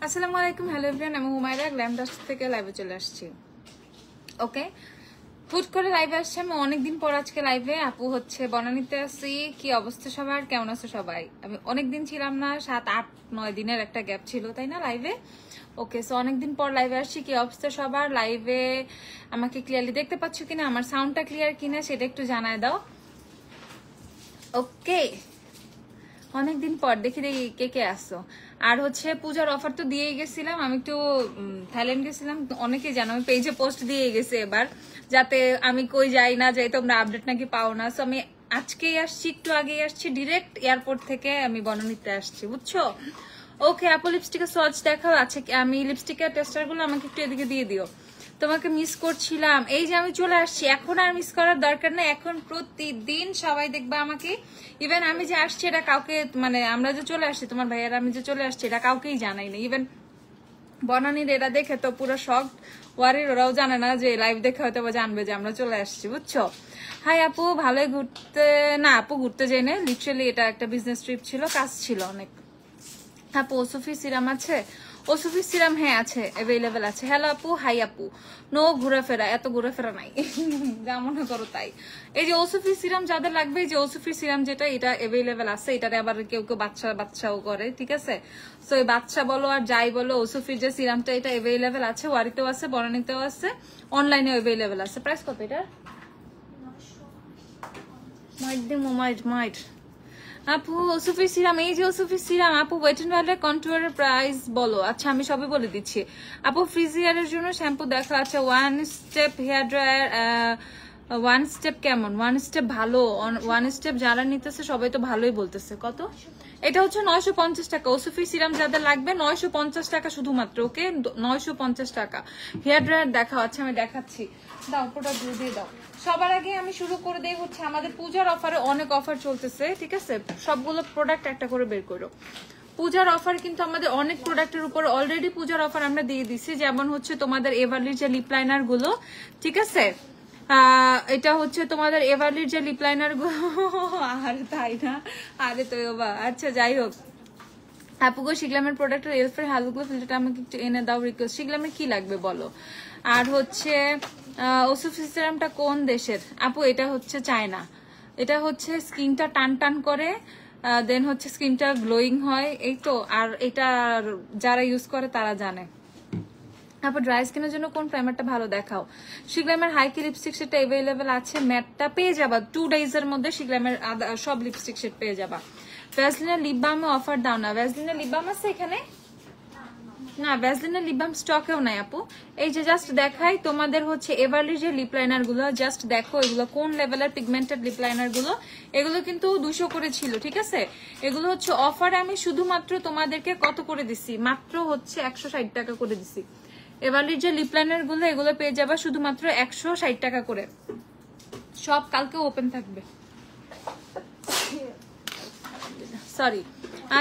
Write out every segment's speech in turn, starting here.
আসসালামু আলাইকুম, hello everyone, আমি হুমায়রা গ্ল্যামডাস্ট থেকে লাইভে চলে আসছি। ওকে, হুট করে লাইভে আসছে, আমি অনেকদিন পর আজকে লাইভে। আপু হচ্ছে বনানীতে আসি। কি অবস্থা সবার, কেমন আছে সবাই? আমি অনেকদিন ছিলাম না, 7-8-9 দিনের একটা গ্যাপ ছিল, তাই না লাইভে? ওকে, সো অনেকদিন পর লাইভে আসছি। কি অবস্থা সবার? লাইভে আমাকে ক্লিয়ারলি দেখতে পাচ্ছ কিনা, আমার সাউন্ডটা ক্লিয়ার কিনা সেটা একটু জানায় দাও। ওকে, অনেকদিন পর দেখি কে কে আসছো। আর হচ্ছে পূজার অফার তো দিয়ে গেছিলাম, আমি একটু থাইল্যান্ড গেছিলাম, অনেকে জানো আমি পেজে পোস্ট দিয়ে গেছি এবার, যাতে আমি কই যাই না যাই তোমরা আপডেট নাকি পাও না। সো আমি আজকেই আসছি, একটু আগেই আসছি, ডিরেক্ট এয়ারপোর্ট থেকে আমি বনানীতে আসছি, বুঝছো? ওকে আপু, লিপস্টিকের সোয়াচ দেখাও আছে, আমি লিপস্টিকের টেস্টার গুলো আমাকে একটু এদিকে দিয়ে দিও। তোমাকে মিস করছিলাম, এই যে আমি চলে আসছি, এখন আর মিস করার দরকার নেই, এখন প্রতিদিন সবাই দেখবে আমাকে। ইভেন আমি যে আসছি এটা কাউকে, মানে আমরা যে চলে আসছি, তোমার ভাইয়ার আমি যে চলে আসছি এটা কাউকেই জানাই না। ইভেন বনানীর এরা দেখে তো পুরো শক, ওয়ারির ওরাও জানে না যে লাইভ দেখে হয়তো জানবে যে আমরা চলে আসছি, বুঝছো? হাই আপু, ভালোই ঘুরতে না আপু, ঘুরতে যাই না, লিটারালি এটা একটা বিজনেস ট্রিপ ছিল, কাজ ছিল অনেক। আপু ওসুফি সিরাম আছে? ওসুফি সিরাম হ্যাঁ আছে, অ্যাভেলেবেল আছে। হ্যালো আপু, হাই আপু। নো ঘোরাফেরা, এত ঘোরাফেরা নাই, যা মনে করো তাই। এই যে ওসুফি সিরাম যাদের লাগবে, এই যে ওসুফি সিরাম যেটা, এটা অ্যাভেলেবেল আছে। এটাতে আবার কেউ কেউ বাচ্চাও করে, ঠিক আছে? সো এই বাচ্চা বলো আর যাই বলো, ওসুফির যে সিরামটা এটা অ্যাভেলেবেল আছে, ওয়ারিতেও আছে, বনানীতেও আছে, অনলাইনেও অ্যাভেলেবেল আছে। প্রাইস কত এটা? মাইট আপু ওসুফি সিরাম, এই যে ওসুফি সিরাম। আপু ওয়েট এন্ড ওয়াইল্ডের কন্টুয়ারের প্রাইস বলো। আচ্ছা আমি সবই বলে দিচ্ছি। আপু ফ্রিজ হেয়ারের জন্য শ্যাম্পু দেখা আছে, one step hair dryer, one step কেমন? ওয়ান স্টেপ ভালো, ওয়ান স্টেপ যারা নিতেছে সবাই তো ভালোই বলতেছে। কত? এটা হচ্ছে 950 টাকা। ওসুফি সিরাম যাদের লাগবে 950 টাকা শুধুমাত্র, ওকে 950 টাকা। হেয়ার ড্রায়ার দেখাও, আচ্ছা আমি দেখাচ্ছি, দাও পুরোটা দিয়ে দাও। সবার আগে আমি শুরু করে দেই হচ্ছে আমাদের পূজার অফারে, অনেক অফার চলতেছে, ঠিক আছে? সবগুলো প্রোডাক্ট একটা করে বের করো। পূজার অফার কিন্তু আমাদের অনেক প্রোডাক্টের উপর অলরেডি পূজার অফার আমরা দিয়ে দিচ্ছি, যেমন হচ্ছে তোমাদের এভারলির যে লিপ লাইনার গুলো, ঠিক আছে? এটা হচ্ছে তোমাদের এভারলির যে লিপ লাইনার গুলো, আর তাই না, আরে তো বাবা, আচ্ছা যাই হোক। আপুগো শিগলামের প্রোডাক্টের এলফের হালগুলো ফিল্টারটা আমাকে একটু এনে দাও, রিকোয়েস্ট। শিগলামের কি লাগবে বলো? আর হচ্ছে ওসুফি সিরামটা কোন দেশের? আপু এটা হচ্ছে চায়না। এটা হচ্ছে স্কিনটা টান টান করে, দেন হচ্ছে স্কিনটা গ্লোয়িং হয়, এই তো। আর এটা যারা ইউজ করে তারা জানে। তারপর ড্রাই স্কিনের জন্য কোন প্রাইমারটা ভালো দেখাও। শিগলামের হাইকি লিপস্টিক সেটটা অ্যাভেলেবেল আছে, ম্যাটটা পেয়ে যাবা 2 days এর মধ্যে। শিগলামের সব লিপস্টিক সেট পেয়ে যাবা। ভ্যাসলিনের লিপ বামে অফার দাও না। ভ্যাসলিনের লিপ বাম আছে এখানে? না, ভ্যাসলিনের লিপ বাম স্টকেও নাই আপু। এই যে জাস্ট দেখাই তোমাদের হচ্ছে এভারলির যে লিপ লাইনার গুলো, জাস্ট দেখো এগুলো কোন লেভেলের পিগমেন্টেড লিপ লাইনার গুলো। এগুলো কিন্তু 200 করে ছিল, ঠিক আছে? এগুলো হচ্ছে অফারে আমি শুধুমাত্র তোমাদেরকে কত করে দিছি, মাত্র হচ্ছে 160 টাকা করে দিছি। এভারলির যে লিপ লাইনার গুলো এগুলো পেয়ে যাবা শুধুমাত্র 160 টাকা করে। সব কালকে ওপেন থাকবে, সরি।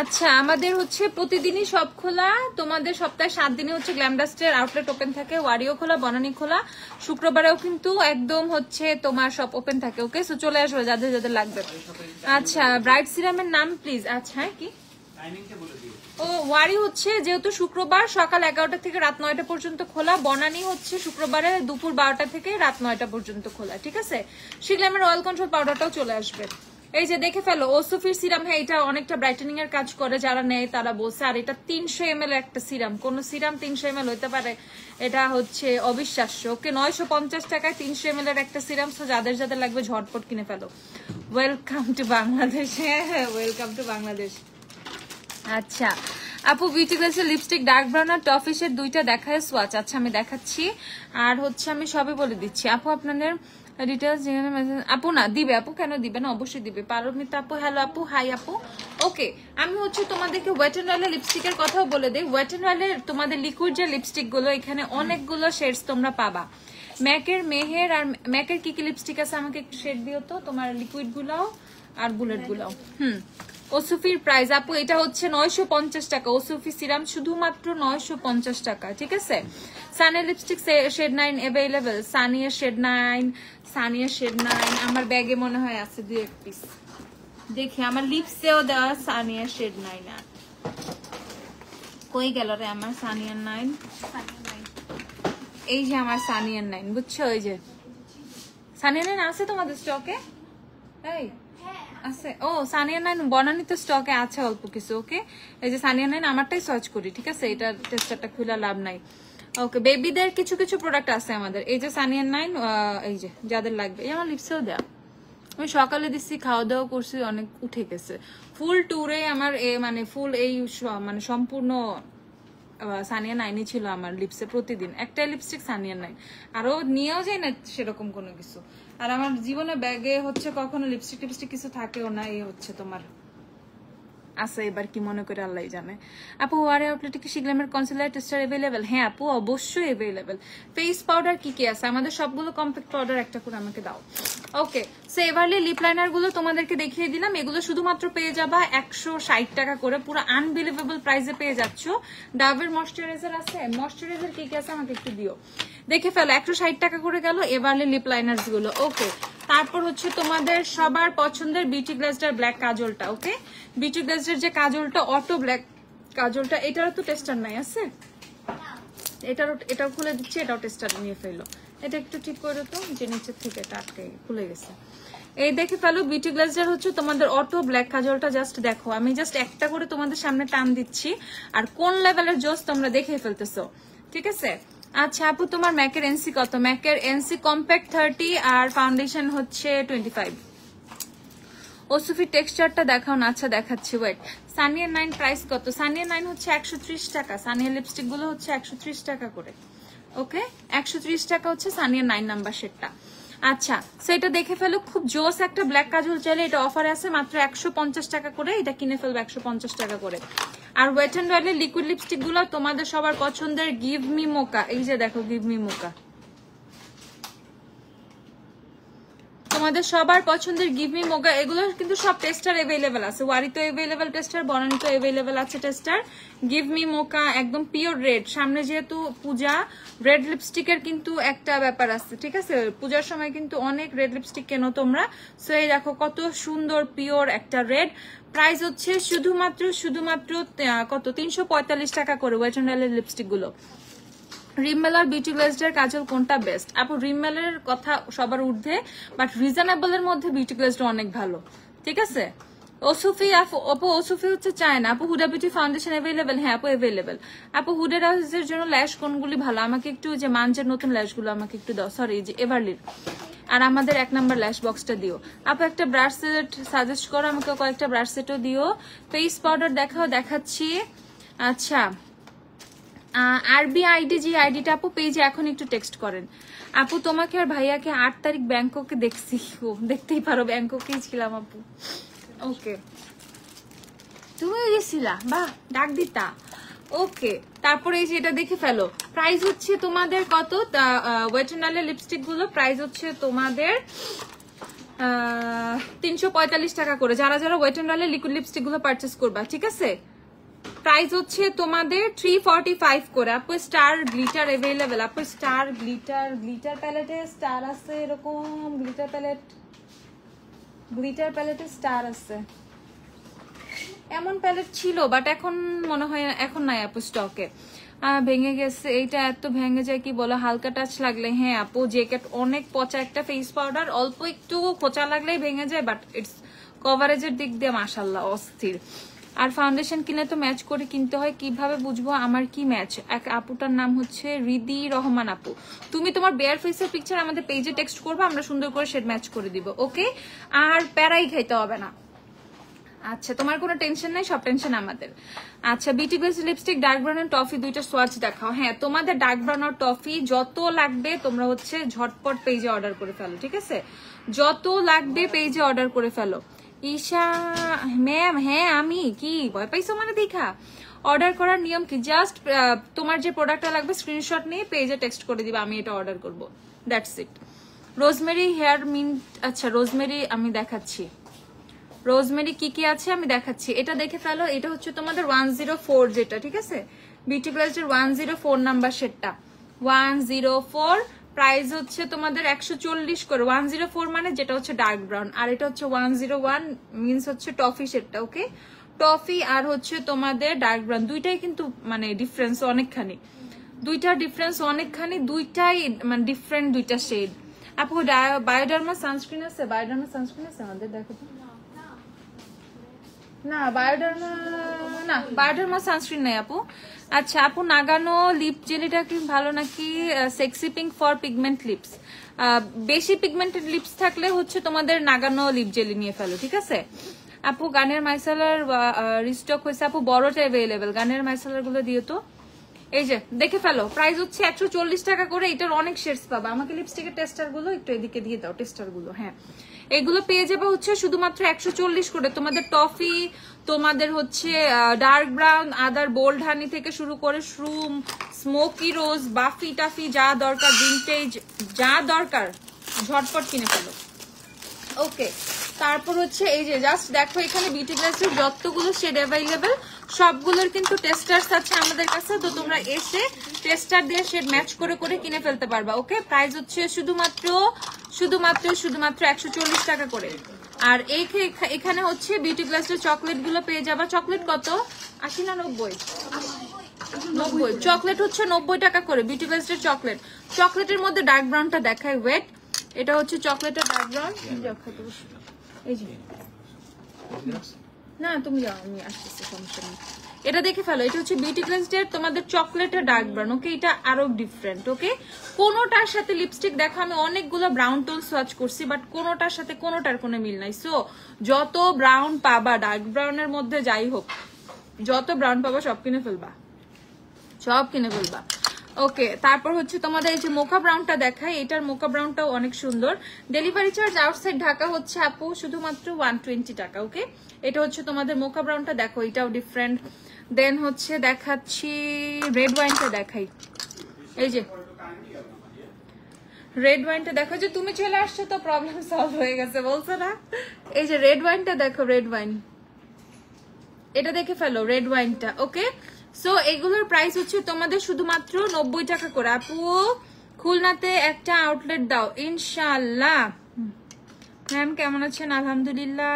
আচ্ছা আমাদের হচ্ছে প্রতিদিনই সব খোলা, তোমাদের সপ্তাহে 7 দিনে হচ্ছে গ্ল্যামডাস্টের আউটলেট ওপেন থাকে, ওয়ারিও খোলা, বনানী খোলা, শুক্রবারেও কিন্তু একদম হচ্ছে তোমার সব ওপেন থাকে, ওকে? সো চলে আসবে যাদের যাদের লাগবে। আচ্ছা ব্রাইট সিরামের নাম প্লিজ। আচ্ছা হ্যাঁ, কি ও ওয়ারি হচ্ছে যেহেতু শুক্রবার সকাল 11টা থেকে রাত 9টা পর্যন্ত খোলা, বনানী হচ্ছে শুক্রবারে দুপুর 12টা থেকে রাত 9টা পর্যন্ত খোলা, ঠিক আছে? শিগলামের অয়েল কন্ট্রোল পাউডারটাও চলে আসবে। এই যে দেখে ফেলো ওসুফির সিরাম, হ্যাঁ এটা অনেকটা ব্রাইটেনিং এর কাজ করে, যারা নেয় তারা বলছে। আর এটা 300 ml একটা সিরাম, কোন সিরাম 300 ml হইতে পারে? এটা হচ্ছে অবিশ্বাস্য, ওকে? 950 টাকায় 300 ml এর একটা সিরাম। তো যাদের যাদের লাগবে ঝটপট কিনে ফেলো। ওয়েলকাম টু বাংলাদেশ, হ্যাঁ ওয়েলকাম টু বাংলাদেশ। আচ্ছা আপু বিউটি গ্লেসের লিপস্টিক ডার্ক ব্রাউন আর টফিশের দুইটা দেখায় সোয়াচ। আচ্ছা আমি দেখাচ্ছি, আর হচ্ছে আমি সবই বলে দিচ্ছি। আপু আপনাদের ডিটেলস আপু না দিবে, আপু কেন দিবে না, অবশ্যই দিবে। পারমিতা আপু হ্যালো আপু, হাই আপু। ওকে আমি হচ্ছে তোমাদেরকে ওয়েট এন্ড ওয়াইল্ডের লিপস্টিকের কথাও বলে দিই। ওয়েট এন্ড ওয়াইল্ডের তোমাদের লিকুইড যে লিপস্টিক গুলো, এখানে অনেকগুলো শেডস তোমরা পাবা। ম্যাকের মেহের আর ম্যাকের কি কি লিপস্টিক আছে আমাকে একটু শেড দিও তো, তোমার লিকুইড গুলাও আর বুলেট গুলাও। ওসুফির প্রাইস আপু এটা হচ্ছে 950 টাকা। ওসুফি সিরাম শুধুমাত্র 950 টাকা, ঠিক আছে? Sunny lipstick shade 9 available. Saniya shade 9, Saniya shade 9 আমার ব্যাগে মনে হয় আছে 2-1 পিস। দেখি আমার লিপসেও দেওয়া সানিয়া শেড 9 আর কই গেল রে আমার সানিয়ার 9? এই যে আমার সানিয়ার 9, বুঝছো? ওই যে সানিয়ার 9 আছে তোমাদের স্টকে? এই আছে। ও সানিয়ার 9 বনানি তো স্টকে আছে অল্প কিছু। ওকে, এই যে সানিয়ার 9 আমারটাই সার্চ করি, ঠিক আছে? এটা টেস্টারটা খুলে লাভ নাই। ওকে, বেবিদের কিছু কিছু প্রোডাক্ট আছে আমাদের। এই যে সানিয়ার 9, এই যে যাদের লাগবে। এই আমার লিপসেও দেয়া, আমি সকালে দিচ্ছি, খাওয়া দাওয়া করছি, অনেক উঠে গেছে। ফুল ট্যুরে আমার মানে ফুল এই মানে সম্পূর্ণ সানিয়া 9ই ছিল আমার লিপসে। প্রতিদিন একটা লিপস্টিক সানিয়া 9, আরো নিয়েও যাই না সেরকম কোনো কিছু। আর আমার জীবনে ব্যাগে হচ্ছে কখনো লিপস্টিক টিপস্টিক কিছু থাকেও না। এই হচ্ছে তোমার আছে, এবার কি মনে করে আল্লাহ জানে। আপু ওয়ারে আউটলেটে কি শিগলামের কনসিলার টেস্টার अवेलेबल? হ্যাঁ আপু অবশ্যই अवेलेबल। ফেস পাউডার কি কি আছে আমাদের? সবগুলো কম্প্যাক্ট পাউডার একটা করে আমাকে দাও। ওকে, সো এবারলি লিপ লাইনার গুলো তোমাদেরকে দেখিয়ে দিলাম। এগুলো শুধুমাত্র পেয়ে যাবা 160 টাকা করে, পুরো আনবিলিভেবল প্রাইসে পেয়ে যাচ্ছ। ডাবের ময়শ্চারাইজার আছে, ময়শ্চারাইজার কি কি আছে আমাকে একটু দিও, দেখে ফেলো। 160 টাকা করে গেল এবারলি লিপ লাইনার্স গুলো। ওকে, তারপর হচ্ছে তোমাদের সবার পছন্দের বিউটি গ্লেজডার ব্ল্যাক কাজলটা। ওকে, বিউটি গ্লেজডার যে কাজলটা, অটো ব্ল্যাক কাজলটা, এটারও তো টেস্টার নাই আছে, এটাও খুলে দিচ্ছি, এটাও টেস্টার নিয়ে ফেলো। এটা একটু ঠিক করে তো, যে নিচের থেকে এটা আটকে খুলে গেছে। এই দেখে ফেলো, বিউটি গ্লেজডার হচ্ছে তোমাদের অটো ব্ল্যাক কাজলটা। জাস্ট দেখো, আমি জাস্ট একটা করে তোমাদের সামনে টান দিচ্ছি, আর কোন লেভেলের জোস তোমরা দেখে ফেলতেছো, ঠিক আছে? আচ্ছা আপু তোমার ম্যাকের এনসি কত? ম্যাকের এনসি কম্প্যাক্ট 30 আর ফাউন্ডেশন হচ্ছে 25। ওসুফি টেক্সচারটা দেখাও না। আচ্ছা দেখাচ্ছি, ওয়েট। সানিয়া 9 প্রাইস কত? সানিয়া 9 হচ্ছে 130 টাকা। সানিয়া লিপস্টিক গুলো হচ্ছে 130 টাকা করে। ওকে, 130 টাকা হচ্ছে সানিয়া 9 নাম্বার সেটটা। আচ্ছা, সেটা দেখে ফেলো, খুব জোস একটা ব্ল্যাক কাজল চাইলে এটা অফারে আছে মাত্র 150 টাকা করে। এটা কিনে ফেলবে 150 টাকা করে। আর ওয়েট এন্ড ওয়াইল্ডের লিকুইড লিপস্টিক গুলো তোমাদের সবার পছন্দের গিভ মি মোকা। এই যে দেখো গিভ মি মোকা, তোমাদের সবার পছন্দের গিভ মি মোকা। এগুলো কিন্তু সব টেস্টার अवेलेबल আছে। ওয়ারি তো अवेलेबल টেস্টার, বনানি তো अवेलेबल আছে টেস্টার। গিভ মি মোকা একদম পিওর রেড। সামনে যেহেতু পূজা, রেড লিপস্টিকের কিন্তু একটা ব্যাপার আছে, ঠিক আছে? পূজার সময় কিন্তু অনেক রেড লিপস্টিক কেনো তোমরা। সো এই দেখো কত সুন্দর পিওর একটা রেড। প্রাইস হচ্ছে শুধুমাত্র কত? 345 টাকা করে ওয়েট এন্ড ওয়াইল্ডের লিপস্টিক গুলো। রিমেল আর বিউটি গ্লেজডার কাজল কোনটা বেস্ট? আপু রিমেলের কথা সবার ঊর্ধ্বে, বাট রিজনেবল এর মধ্যে বিউটি গ্লেজডার অনেক ভালো, ঠিক আছে? ওসুফি আপু ওসুফি হচ্ছে চায়না। আপু হুডা বিউটি ফাউন্ডেশন अवेलेबल? হ্যাঁ আপু अवेलेबल। আপু হুডা রাজের জন্য ল্যাশ কোনগুলি ভালো? আমাকে একটু যে মানজের নতুন ল্যাশগুলো আমাকে একটু দাও, সরি যে এভারলির। আর আমাদের 1 নাম্বার ল্যাশ বক্সটা দিও। আপু একটা ব্রাশ সেট সাজেস্ট করো, আমাকে কয়েকটা ব্রাশ সেটও দিও। ফেস পাউডার দেখাও, দেখাচ্ছি। আচ্ছা, আরবি আইডি, যে আইডিটা আপু পেজে এখন একটু টেক্সট করেন। আপু তোমাকে আর ভাইয়াকে 8 তারিখ ব্যাংককে দেখছি। ও দেখতেই পারো, ব্যাংককেই ছিলাম আপু। ওকে, তুমি গেছিলা? বাহ, ডাক দিতা। ওকে, তারপরে এই যে এটা দেখে ফেলো। প্রাইস হচ্ছে তোমাদের কত? ওয়েট এন্ড ওয়াইল্ডের লিপস্টিক গুলো প্রাইস হচ্ছে তোমাদের 345 টাকা করে। যারা যারা ওয়েট এন্ড ওয়াইল্ডের লিকুইড লিপস্টিক গুলো পারচেস করবা, ঠিক আছে? প্রাইস হচ্ছে তোমাদের 345 করে। আপু স্টার গ্লিটার अवेलेबल? আপু স্টার গ্লিটার প্যালেটে স্টার আছে, এরকম গ্লিটার প্যালেটে স্টার আছে, এমন প্যালেট ছিল, বাট এখন মনে হয় এখন নাই আপু স্টকে, ভেঙে গেছে। এইটা এত ভেঙে যায় কি বলো, হালকা টাচ লাগলে। হ্যাঁ আপু জেকেট অনেক পচা একটা ফেস পাউডার, অল্প একটু খোঁচা লাগলেই ভেঙে যায়, বাট ইটস কভারেজের দিক দিয়ে মাশাআল্লাহ অস্থির। আর ফাউন্ডেশন কিনে তো ম্যাচ করে কিনতে হয়, কিভাবে বুঝবো আমার কি ম্যাচ? এক আপুটার নাম হচ্ছে রিদি রহমান আপু। তুমি তোমার বেয়ার ফেসের পিকচার আমাদের পেজে টেক্সট করবে, আমরা সুন্দর করে শেড ম্যাচ করে দিব। ওকে, আর প্যারাই খাইতে হবে না। আচ্ছা, তোমার কোনো টেনশন নাই, সব টেনশন আমাদের। আচ্ছা, beauty glaze lipstick, dark brown আর টফি দুইটা সোয়াচ দেখাও। হ্যাঁ, তোমাদের ডার্ক ব্রাউন আর টফি যত লাগবে তোমরা হচ্ছে ঝটপট পেজে অর্ডার করে ফেলো, ঠিক আছে? যত লাগবে পেজে অর্ডার করে ফেলো। ঈশা ম্যাম, হ্যাঁ আমি কি ভয় পাইছো মানে দেখা? অর্ডার করার নিয়ম কি? জাস্ট তোমার যে প্রোডাক্টটা লাগবে স্ক্রিনশট নিয়ে পেজে টেক্সট করে দিবা, আমি এটা অর্ডার করব, that's it. Rosemary hair mint, আচ্ছা রোজমেরি আমি দেখাচ্ছি, রোজমেরি কি কি আছে আমি দেখাচ্ছি। এটা দেখে ফেলো, এটা হচ্ছে তোমাদের 104 যেটা, ঠিক আছে? বিউটি গ্লেজের 104 নাম্বার সেটটা, 104 প্রাইস হচ্ছে তোমাদের 140 করে। 104 মানে যেটা হচ্ছে ডার্ক ব্রাউন, আর এটা হচ্ছে 101 মিন্স হচ্ছে টফি সেটটা। ওকে, টফি আর হচ্ছে তোমাদের ডার্ক ব্রাউন, দুইটাই কিন্তু মানে ডিফারেন্স অনেকখানি, দুইটাই মানে ডিফারেন্ট দুইটা শেড। আপু বায়োডার্মা সানস্ক্রিন আছে? বায়োডার্মা সানস্ক্রিন আছে আমাদের? দেখো তো। না বায়োডার্মা সানস্ক্রিন নাই আপু। আচ্ছা আপু, নাগানো লিপ জেলিটা কি ভালো নাকি sexy pink for pigment lips? বেশি পিগমেন্টেড লিপস থাকলে হচ্ছে তোমাদের নাগানো লিপ জেলি নিয়ে ফেলো, ঠিক আছে আপু। গানের মাইসেলার রিস্টক হয়েছে আপু, বড়টা অ্যাভেলেবেল। গানের মাইসেলার গুলো দিও তো। এই যে দেখে ফেলো, প্রাইস হচ্ছে 140 টাকা করে। এটার অনেক শেডস পাবা। আমাকে লিপস্টিকের টেস্টার গুলো একটু এদিকে দিয়ে দাও, টেস্টার গুলো। হ্যাঁ, এগুলো পেয়ে যাবে হচ্ছে শুধুমাত্র 140 করে। তোমাদের টফি, তোমাদের হচ্ছে ডার্ক ব্রাউন, আদার বোল্ড হানি থেকে শুরু করে শ্রুম, স্মোকি রোজ, বাফি টাফি, যা দরকার ভিনটেজ, যা দরকার ঝটপট কিনে ফেলো। ওকে, তারপর হচ্ছে এই যে জাস্ট দেখো এখানে বিউটি ব্লেন্ডের যতগুলো শেড অ্যাভেলেবেল সবগুলোর কিন্তু টেস্টার্স আছে আমাদের কাছে। তো তোমরা এসে টেস্টার দিয়ে শেড ম্যাচ করে করে কিনে ফেলতে পারবা। ওকে, প্রাইস হচ্ছে শুধুমাত্র 140 টাকা করে। আর এখানে হচ্ছে বিউটি ব্লেন্ডের চকলেট গুলো পেয়ে যাবা। চকলেট কত? 80 না 90? 90। চকলেট হচ্ছে 90 টাকা করে বিউটি ব্লেন্ডের চকলেট। চকলেটের মধ্যে ডার্ক ব্রাউনটা দেখায়, ওয়েট। এটা হচ্ছে চকলেটের ডার্ক ব্রাউন। এই যে না তুমি যাও, আমি আসতেছি, সমস্যা নেই। এটা দেখে ফেলো, এটা হচ্ছে বিউটি ব্লেন্ডের তোমাদের চকলেটের ডার্ক ব্রাউন। ওকে, এটা আরো ডিফারেন্ট। ওকে, কোনোটার সাথে লিপস্টিক দেখো আমি অনেকগুলো ব্রাউন টোন সোয়াচ করছি, বাট কোনোটার সাথে কোনোটার কোনো মিল নাই। সো যত ব্রাউন পাবা, ডার্ক ব্রাউনের মধ্যে যাই হোক, যত ব্রাউন পাবা সব কিনে ফেলবা। ওকে, তারপর হচ্ছে তোমাদের এই যে মোকা ব্রাউনটা দেখাই। এটার মোকা ব্রাউনটাও অনেক সুন্দর। ডেলিভারি চার্জ আউটসাইড ঢাকা হচ্ছে আপু শুধুমাত্র 120 টাকা। ওকে, এটা হচ্ছে তোমাদের মোকা ব্রাউনটা, দেখো এটাও ডিফারেন্ট। দেন হচ্ছে দেখাচ্ছি রেড ওয়াইনটা দেখাই। এই যে রেড ওয়াইনটা দেখো, যে তুমি চলে আসছো তো প্রবলেম সলভ হয়ে গেছে, বলছো না? এই যে রেড ওয়াইনটা দেখো, রেড ওয়াইন, এটা দেখে ফেলো রেড ওয়াইনটা। ওকে, সো এগুলোর প্রাইস হচ্ছে তোমাদের শুধুমাত্র 90 টাকা করে। আপু খুলনাতে একটা আউটলেট দাও ইনশাআল্লাহ। ম্যাম কেমন আছেন? আলহামদুলিল্লাহ।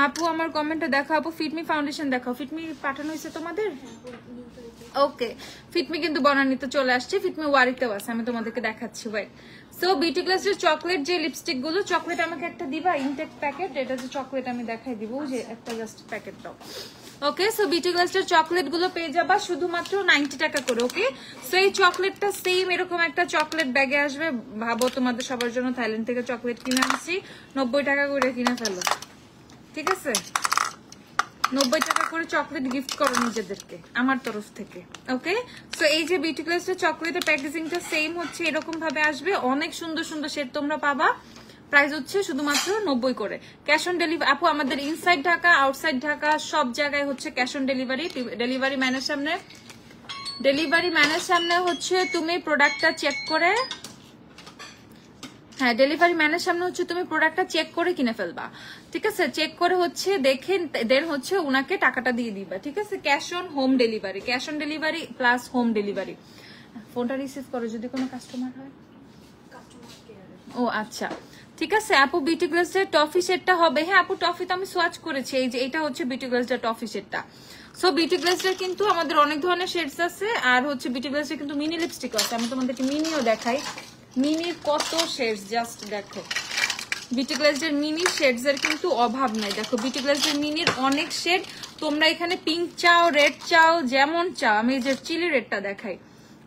আপু আমার কমেন্টটা দেখো। আপু ফিটমি ফাউন্ডেশন দেখাও। ফিটমি পাঠানো হয়েছে তোমাদের? ওকে, ফিটমি কিন্তু বনানীতে চলে আসছে, ফিটমি ওয়ারিতেও আছে, আমি তোমাদেরকে দেখাচ্ছি। ওয়েট, সো বিউটি গ্লাসের চকলেট যে লিপস্টিক গুলো, চকলেট আমাকে একটা দিবা, ইনটেক প্যাকেট। এটা যে চকলেট আমি দেখাই দিব, যে একটা জাস্ট প্যাকেট দাও। ওকে, সো বিউটি গ্লাসের চকলেট গুলো পেয়ে যাবা শুধুমাত্র 90 টাকা করে। ওকে, সো এই চকলেটটা সেম এরকম একটা চকলেট ব্যাগে আসবে। ভাবো তোমাদের সবার জন্য থাইল্যান্ড থেকে চকলেট কিনে আনছি, 90 টাকা করে কিনে ফেলো, ঠিক আছে? 90 টাকা করে চকলেট গিফট করো নিজেদেরকে আমার তরফ থেকে। ওকে, সো এই যে বিউটি গ্লাসের চকলেটের প্যাকেজিংটা সেম হচ্ছে এরকম ভাবে আসবে। অনেক সুন্দর সুন্দর শেড তোমরা পাবা। প্রাইস হচ্ছে শুধুমাত্র 90 করে। ক্যাশ অন ডেলিভারি আপু আমাদের ইনসাইড ঢাকা, আউটসাইড ঢাকা সব জায়গায় হচ্ছে ক্যাশ অন ডেলিভারি। ডেলিভারি ম্যানের সামনে হচ্ছে তুমি প্রোডাক্টটা চেক করে, হ্যাঁ ডেলিভারি ম্যানের সামনে হচ্ছে তুমি প্রোডাক্টটা চেক করে কিনে ফেলবা, ঠিক আছে? চেক করে হচ্ছে দেখে দেন হচ্ছে উনাকে টাকাটা দিয়ে দিবা, ঠিক আছে? Cash on home delivery, cash on delivery plus home delivery. ফোনটা রিসিভ করো যদি কোনো কাস্টমার হয়। ও আচ্ছা, ঠিক আছে আপু। বিউটি গ্লাসের টফি সেটটা হবে। হ্যাঁ আপু, টফি তো আমি সোয়াচ করেছি। এই যে এটা হচ্ছে বিউটি গ্লাসের টফি সেটটা। সো বিউটি গ্লাসের কিন্তু আমাদের অনেক ধরনের শেডস আছে, আর হচ্ছে বিউটি গ্লাসের কিন্তু মিনি লিপস্টিক আছে। আমি তোমাদেরকে মিনিও দেখাই, মিনির কত শেডস জাস্ট দেখো। বিউটি গ্লাসের মিনি শেডস এর কিন্তু অভাব নাই। দেখো বিউটি গ্লাসের মিনির অনেক শেড। তোমরা এখানে পিঙ্ক চাও, রেড চাও, যেমন চাও। আমি এই যে চিলি রেডটা দেখাই।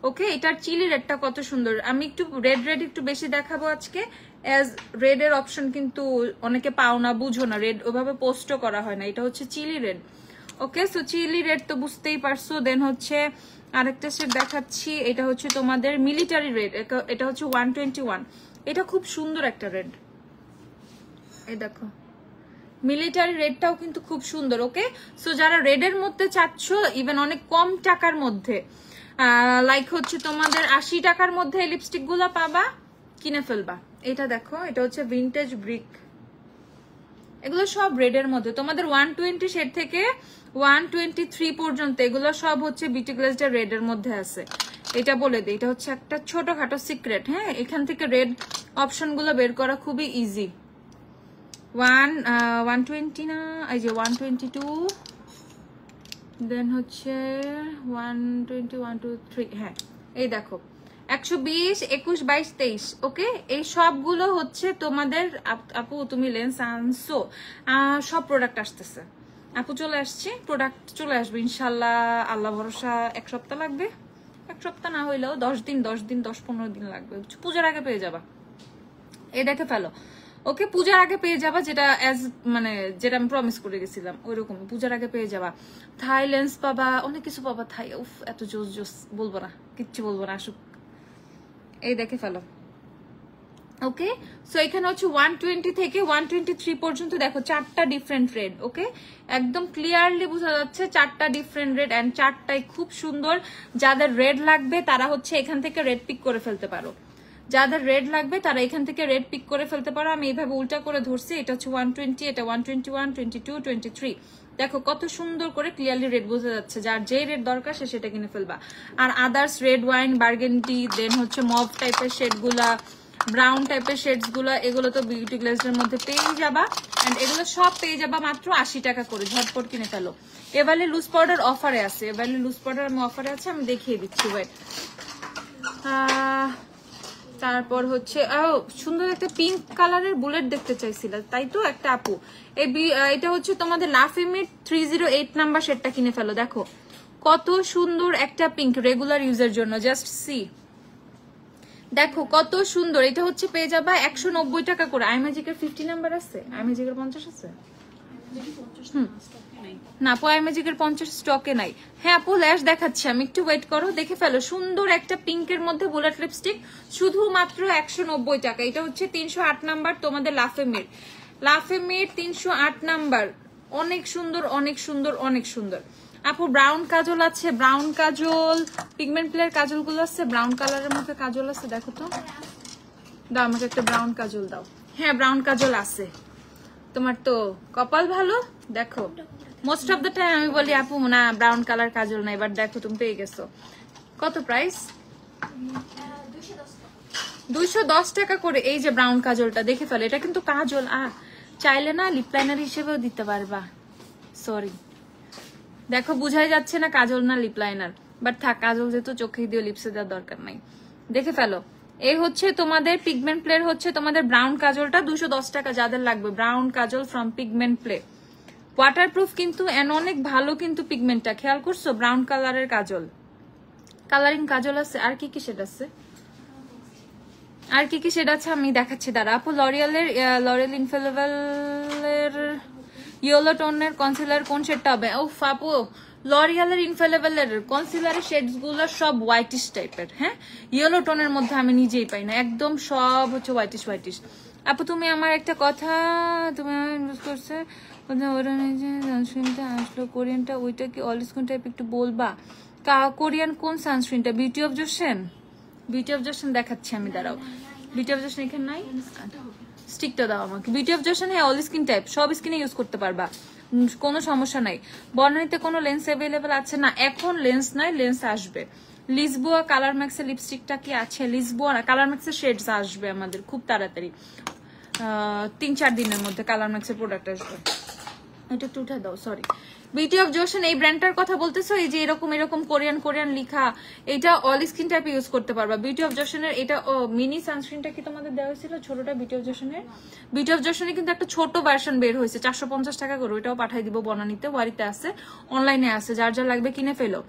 ওকে, এটার চিলি রেডটা কত সুন্দর। আমি একটু রেড একটু বেশি দেখাবো আজকে, অ্যাজ রেড এর অপশন কিন্তু অনেকে পাও না, বুঝো না, রেড ওভাবে পোস্টও করা হয় না। এটা হচ্ছে চিলি রেড। ওকে, সো চিলি রেড তো বুঝতেই পারছো। দেন হচ্ছে আরেকটা শেড দেখাচ্ছি, এটা হচ্ছে তোমাদের মিলিটারি রেড। এটা হচ্ছে 121। এটা খুব সুন্দর একটা রেড, এই দেখো মিলিটারি রেডটাও কিন্তু খুব সুন্দর। ওকে, সো যারা রেডের মধ্যে চাচ্ছ, ইভেন অনেক কম টাকার মধ্যে, লাইক হচ্ছে তোমাদের 80 টাকার মধ্যে এই লিপস্টিক গুলো পাবা, কিনে ফেলবা। এটা দেখো, এটা হচ্ছে ভিনটেজ ব্রিক। এগুলো সব রেডের মধ্যে। তোমাদের 120 শেড থেকে 123 পর্যন্ত এগুলো সব হচ্ছে বিউটি গ্লাসের রেডের মধ্যে আছে। এটা বলে দিই, এটা হচ্ছে একটা ছোটখাটো সিক্রেট। হ্যাঁ, এখান থেকে রেড অপশন গুলো বের করা খুবই ইজি। 120 না, এই যে 122, দেন হচ্ছে 120, 1 2 3, হ্যাঁ এই দেখো 120, 21, 22, 23। ওকে, এই সবগুলো হচ্ছে তোমাদের। আপু তুমি লেন্স আনছো, সব প্রোডাক্ট আসতেছে আপু, চলে আসছে, প্রোডাক্ট চলে আসবে ইনশাল্লাহ, আল্লাহ ভরসা। 1 সপ্তাহ লাগবে, 1 সপ্তাহ না হইলেও 10 দিন 10-15 দিন লাগবে, পূজার আগে পেয়ে যাবা। এই দেখে ফেলো, ওকে পূজার আগে পেয়ে যাবা, যেটা মানে যেটা আমি প্রমিস করে গেছিলাম ওইরকম পূজার আগে পেয়ে যাবা। থাই লেন্স পাবা, অনেক কিছু পাবা থাই। উফ এত জোস জোস বলবো না, কিচ্ছু বলবো না, আসুক। এই দেখে ফেলো। ওকে, সো এখানে হচ্ছে 120 থেকে 123 পর্যন্ত দেখো 4টা ডিফারেন্ট রেড। ওকে, একদম ক্লিয়ারলি বোঝা যাচ্ছে 4টা ডিফারেন্ট রেড, এন্ড 4টাই খুব সুন্দর। যাদের রেড লাগবে তারা হচ্ছে এখান থেকে রেড পিক করে ফেলতে পারো, যাদের রেড লাগবে তারা এখান থেকে রেড পিক করে ফেলতে পারো। আমি এইভাবে উল্টা করে ধরছি, এটা হচ্ছে 120, এটা 121, 22, 23। দেখো কত সুন্দর করে ক্লিয়ারলি রেড বোঝা যাচ্ছে, যার যে রেড দরকার সে সেটা কিনে ফেলবা। আর আদার্স রেড ওয়াইন, বার্গেন্ডি, দেন হচ্ছে মভ টাইপের শেড গুলা, ব্রাউন টাইপের শেডস গুলা, এগুলো তো বিউটি গ্লেজের মধ্যে পেয়ে যাবা। এন্ড এগুলো সব পেয়ে যাবা মাত্র 80 টাকা করে, ঝটপট কিনে ফেলো। এবারে লুজ পাউডার অফারে আছে, এবারে লুজ পাউডার আমি অফারে আছে, আমি দেখিয়ে দিচ্ছি। ওয়েট, তারপর হচ্ছে সুন্দর একটা পিঙ্ক কালারের বুলেট দেখতে চাইছিলাম, তাই তো একটা আপু। এটা হচ্ছে তোমাদের লাফিমিট 308 নাম্বার শেডটা কিনে ফেলো। দেখো কত সুন্দর একটা পিঙ্ক, রেগুলার ইউজের জন্য, জাস্ট সি। দেখো কত সুন্দর, এটা হচ্ছে পেয়ে যাবা 190 টাকা করে। আইম্যাজিকের 50 নাম্বার আছে, আইম্যাজিকের 50 আছে না আপু, আইম্যাজিকের 50 স্টকে নাই। হ্যাঁ আপু ল্যাশ দেখাচ্ছি আমি, একটু ওয়েট করো, দেখে ফেলো। সুন্দর একটা পিঙ্কের মধ্যে বুলেট লিপস্টিক, শুধুমাত্র 190 টাকা। এটা হচ্ছে 308 নাম্বার তোমাদের লাফেমির, লাফেমির 308 নাম্বার। অনেক সুন্দর, অনেক সুন্দর, অনেক সুন্দর। আপু ব্রাউন কাজল আছে, ব্রাউন কাজল, পিগমেন্ট প্লেয়ার কাজল গুলো আছে, ব্রাউন কালারের মধ্যে কাজল আছে, দেখো তো, দাও আমাকে একটা ব্রাউন কাজল দাও। হ্যাঁ ব্রাউন কাজল আছে, তোমার তো কপাল ভালো। দেখো মোস্ট অফ দ্য টাইম আমি বলি আপু না ব্রাউন কালার কাজল নাই, বাট দেখো তুমি পেয়ে গেছো। কত প্রাইস? 210 টাকা করে। এই যে ব্রাউন কাজলটা দেখে ফেলো, এটা কিন্তু কাজল, চাইলে না লিপ লাইনার হিসেবেও দিতে পারবা। সরি, দেখো বুঝাই যাচ্ছে না কাজল না লিপ লাইনার, বাট থাক, কাজল যেহেতু চোখে দিয়ে লিপসে দেওয়ার দরকার নাই। দেখে ফেলো, এই হচ্ছে তোমাদের পিগমেন্ট প্লে, হচ্ছে তোমাদের ব্রাউন কাজলটা 210 টাকা। যাদের লাগবে brown Kajal from pigment play, waterproof কিন্তু এন্ড অনেক ভালো কিন্তু পিগমেন্টটা, খেয়াল করছো? ব্রাউন কালারের কাজল, কালারিং কাজল আছে। আর কি কি শেড আছে, আর কি কি শেড আছে আমি দেখাচ্ছি, দাঁড়া আপু। লরিয়াল ইনফেলেবলের ইয়েলো টোনের কনসিলার কোন শেডটা হবে? ও আপু লরিয়ালের ইনফেলেবলের কনসিলারের শেডস গুলো সব হোয়াইটিশ টাইপের। হ্যাঁ, ইয়েলো টোনের মধ্যে আমি নিজেই পাই না, একদম সব হচ্ছে হোয়াইটিশ হোয়াইটিশ। আপু তুমি আমার একটা কথা, তুমি ইউজ করছে সানস্ক্রিনটা আসলো কোরিয়ানটা, ওইটা কি অয়েল স্কিন টাইপ, একটু বলবা? কোরিয়ান কোন সানস্ক্রিনটা? বিউটি অফ জোশন, বিউটি অফ জোশন দেখাচ্ছি আমি, দাঁড়াও। বিউটি অফ জোশন এখানে নাই, স্টিকটা দাও আমাকে। বিউটি অফ জোশন হ্যাঁ অল স্কিন টাইপ, সব স্কিনে ইউজ করতে পারবা, কোনো সমস্যা নাই। বর্ণালীতে কোনো লেন্স অ্যাভেলেবেল আছে না? এখন লেন্স নাই, লেন্স আসবে। লিসবোয়া কালার ম্যাক্সের লিপস্টিকটা কি আছে? লিসবোয়া না, কালার ম্যাক্সের শেডস আসবে আমাদের খুব তাড়াতাড়ি, 3-4 দিনের মধ্যে কালার ম্যাক্সের প্রোডাক্ট আসবে। এটা একটু উঠে দাও, সরি। বিউটি অফ জোশন এই ব্র্যান্ডটার কথা বলতেছো, এই যে এরকম এরকম কোরিয়ান কোরিয়ান লিখা, এটা অল স্কিন টাইপে ইউজ করতে পারবা। বিউটি অফ জোশনের এটা মিনি সানস্ক্রিনটা কি তোমাদের দেওয়া হয়েছিল ছোটটা? বিউটি অফ জোশনের, বিউটি অফ জোশনের কিন্তু একটা ছোট ভার্সন বের হয়েছে 450 টাকা করে, ওইটাও পাঠাই দিব বনানীতে, ওয়ারিতে আছে, অনলাইনে আছে, যার যা লাগবে কিনে ফেলো,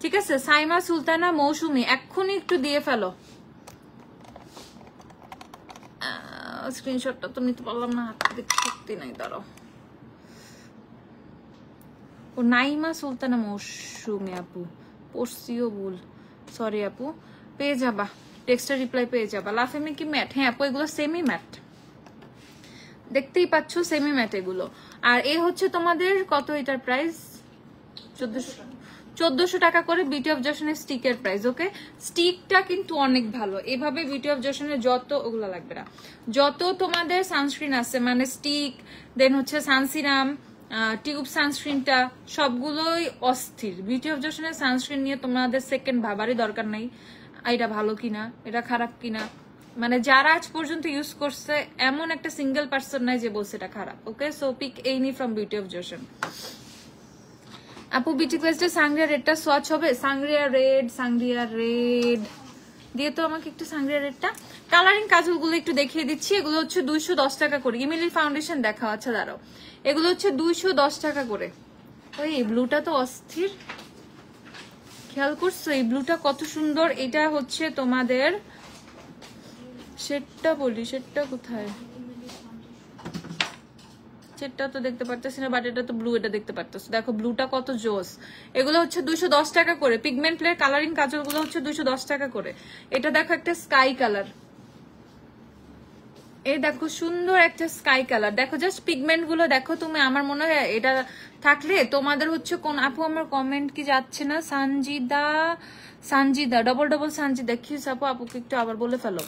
ঠিক আছে? সাইমা সুলতানা মৌসুমি এক্ষুনি একটু দিয়ে ফেলো। স্ক্রিনশটটা তো নিতে পারলাম না, হাতে দেখতে শক্তি নাই, দাঁড়াও। ও নাইমা সুলতানা মৌসুমি আপু, পড়ছিও ভুল, সরি আপু। পেয়ে যাবা, টেক্সটের রিপ্লাই পেয়ে যাবা। লাফেমি কি ম্যাট? হ্যাঁ আপু এগুলো সেমি ম্যাট, দেখতেই পাচ্ছ সেমি ম্যাট এগুলো। আর এ হচ্ছে তোমাদের কত, এটার প্রাইস 1400 টাকা করে। বিউটি অফ জোশনের স্টিকের প্রাইস। ওকে, স্টিকটা কিন্তু অনেক ভালো। এভাবে বিউটি অফ জোশনের যত, ওগুলো লাগবে না, যত তোমাদের সানস্ক্রিন আছে, মানে স্টিক, দেন হচ্ছে সানসিরাম, টিউব সানস্ক্রিনটা, সবগুলোই অস্থির। বিউটি অফ জোশনের সানস্ক্রিন নিয়ে তোমাদের সেকেন্ড ভাবারই দরকার নাই, এটা ভালো কিনা এটা খারাপ কিনা, মানে যারা আজ পর্যন্ত ইউজ করছে এমন একটা সিঙ্গেল পার্সন নাই যে বলছে এটা খারাপ। Okay, so pick any from beauty of Joseon. আপু বিউটি কোয়েস্টে সাংরিয়া রেডটা সোয়াচ হবে? সাংরিয়া রেড দিয়ে তো আমাকে একটু সাংরিয়া রেডটা। কালারিং কাজলগুলো একটু দেখিয়ে দিচ্ছি। এগুলো হচ্ছে 210 টাকা করে। ইমিলির ফাউন্ডেশন দেখা আছে, দাঁড়াও। এগুলো হচ্ছে 210 টাকা করে। ওই এই ব্লুটা তো অস্থির, খেয়াল করছো এই ব্লুটা কত সুন্দর। এটা হচ্ছে তোমাদের শেডটা বলি, শেডটা কোথায়? শেডটা তো দেখতে পারতেছি না, বাট এটা তো ব্লু, এটা দেখতে পারতেছো। দেখো ব্লুটা কত জোস। এগুলো হচ্ছে 210 টাকা করে। পিগমেন্ট প্লের কালারিং কাজল গুলো হচ্ছে 210 টাকা করে। এটা দেখো একটা স্কাই কালার, এই দেখো সুন্দর একটা স্কাই কালার। দেখো জাস্ট পিগমেন্ট গুলো দেখো তুমি। আমার মনে হয় এটা থাকলে তোমাদের হচ্ছে কোন আপু, আমার কমেন্ট কি যাচ্ছে না? সানজিদা ডবল সানজিদা কি আপু? আপুকে একটু আবার বলে ফেলো।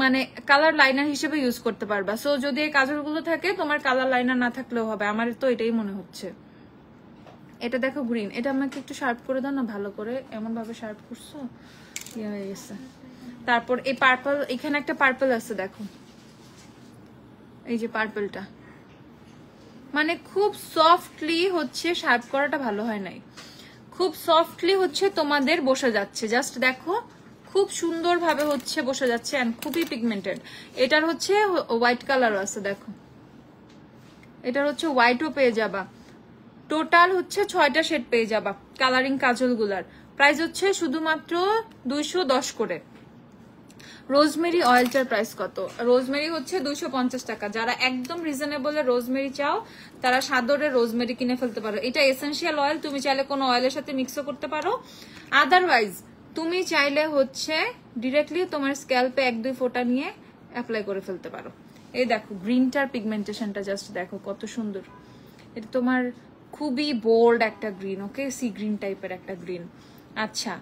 মানে কালার লাইনার হিসেবে ইউজ করতে পারবা। সো যদি এই কাজল গুলো থাকে, তোমার কালার লাইনার না থাকলেও হবে। আমার তো এটাই মনে হচ্ছে। এটা দেখো গ্রিন, এটা আমাকে একটু শার্প করে দাও না ভালো করে। এমন ভাবে শার্প করছো, ইয়ে হয়ে গেছে। তারপর এই পার্পল, এখানে একটা পার্পল আছে দেখো, এই যে পার্পলটা, মানে খুব সফটলি হচ্ছে শার্প করাটা ভালো হয় নাই, খুব সফটলি হচ্ছে তোমাদের বসে যাচ্ছে। জাস্ট দেখো খুব সুন্দর ভাবে হচ্ছে বসে যাচ্ছে, এন্ড খুবই পিগমেন্টেড। এটার হচ্ছে হোয়াইট কালারও আছে দেখো, এটার হচ্ছে হোয়াইটও পেয়ে যাবা। টোটাল হচ্ছে 6টা শেড পেয়ে যাবা কালারিং কাজল গুলার। প্রাইস হচ্ছে শুধুমাত্র 210 করে। রোজমেরি অয়েলটার প্রাইস কত? রোজমেরি হচ্ছে 250 টাকা। যারা একদম রিজনেবল রোজমেরি চাও তারা সাদরে রোজমেরি কিনে ফেলতে পারো। এটা এসেনশিয়াল অয়েল, তুমি চাইলে কোনো অয়েলের সাথে মিক্সও করতে পারো। আদারওয়াইজ তুমি চাইলে হচ্ছে ডিরেক্টলি তোমার স্ক্যাল্পে 1-2 ফোঁটা নিয়ে অ্যাপ্লাই করে ফেলতে পারো। এই দেখো গ্রিনটার পিগমেন্টেশনটা জাস্ট দেখো কত সুন্দর। এটা তোমার খুবই বোল্ড একটা গ্রিন, ওকে, সি গ্রিন টাইপের একটা গ্রিন। আচ্ছা,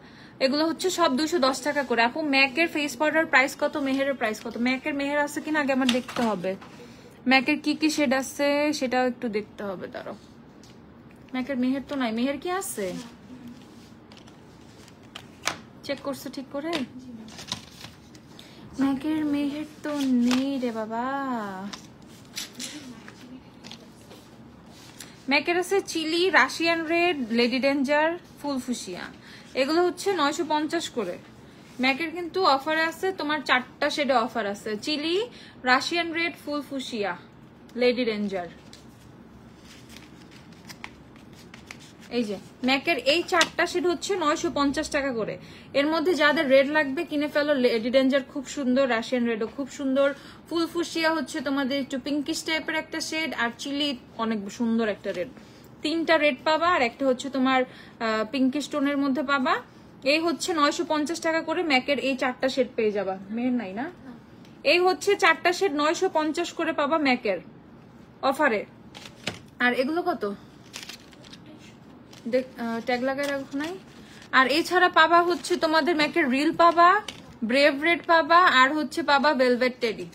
এগুলো হচ্ছে সব 210 টাকা করে। আপু ম্যাকের ফেস পাউডার প্রাইস কত? মেহেরের প্রাইস কত? ম্যাকের মেহের আছে কিনা আগে আমার দেখতে হবে। ম্যাকের কি কি শেড আছে সেটাও একটু দেখতে হবে। দাঁড়াও, ম্যাকের মেহের তো নাই। মেহের কি আছে চেক করছো ঠিক করে? ম্যাকের মেহের তো নেই রে বাবা। ম্যাকের আছে chili, Russian red, lady danger, full fuchsia. এগুলো হচ্ছে 950 করে। ম্যাকের কিন্তু অফারে আছে, তোমার 4টা শেডে অফার আছে। Chili, Russian red, full fuchsia, lady danger. এই যে ম্যাকের এই 4টা শেড হচ্ছে 950 টাকা করে। এর মধ্যে যাদের রেড লাগবে কিনে ফেলো। লেডি ডেঞ্জার খুব সুন্দর, রাশিয়ান রেডও খুব সুন্দর, ফুলফুসিয়া হচ্ছে তোমাদের একটু পিঙ্কিশ টাইপের একটা শেড, আর চিলি অনেক সুন্দর একটা রেড। 3টা রেড পাবা, আর একটা হচ্ছে তোমার পিঙ্কিশ টোনের মধ্যে পাবা। এই হচ্ছে 950 টাকা করে ম্যাকের এই 4টা শেড পেয়ে যাবা। মেয়ের নাই না? এই হচ্ছে 4টা শেড 950 করে পাবা ম্যাকের অফারে। আর এগুলো কত ট্যাগ লাগাই রাখো নাই। আর এছাড়া পাবা হচ্ছে তোমাদের ম্যাকের রিল পাবা, ব্রেভ রেড পাবা, আর হচ্ছে পাবা ভেলভেট টেডি।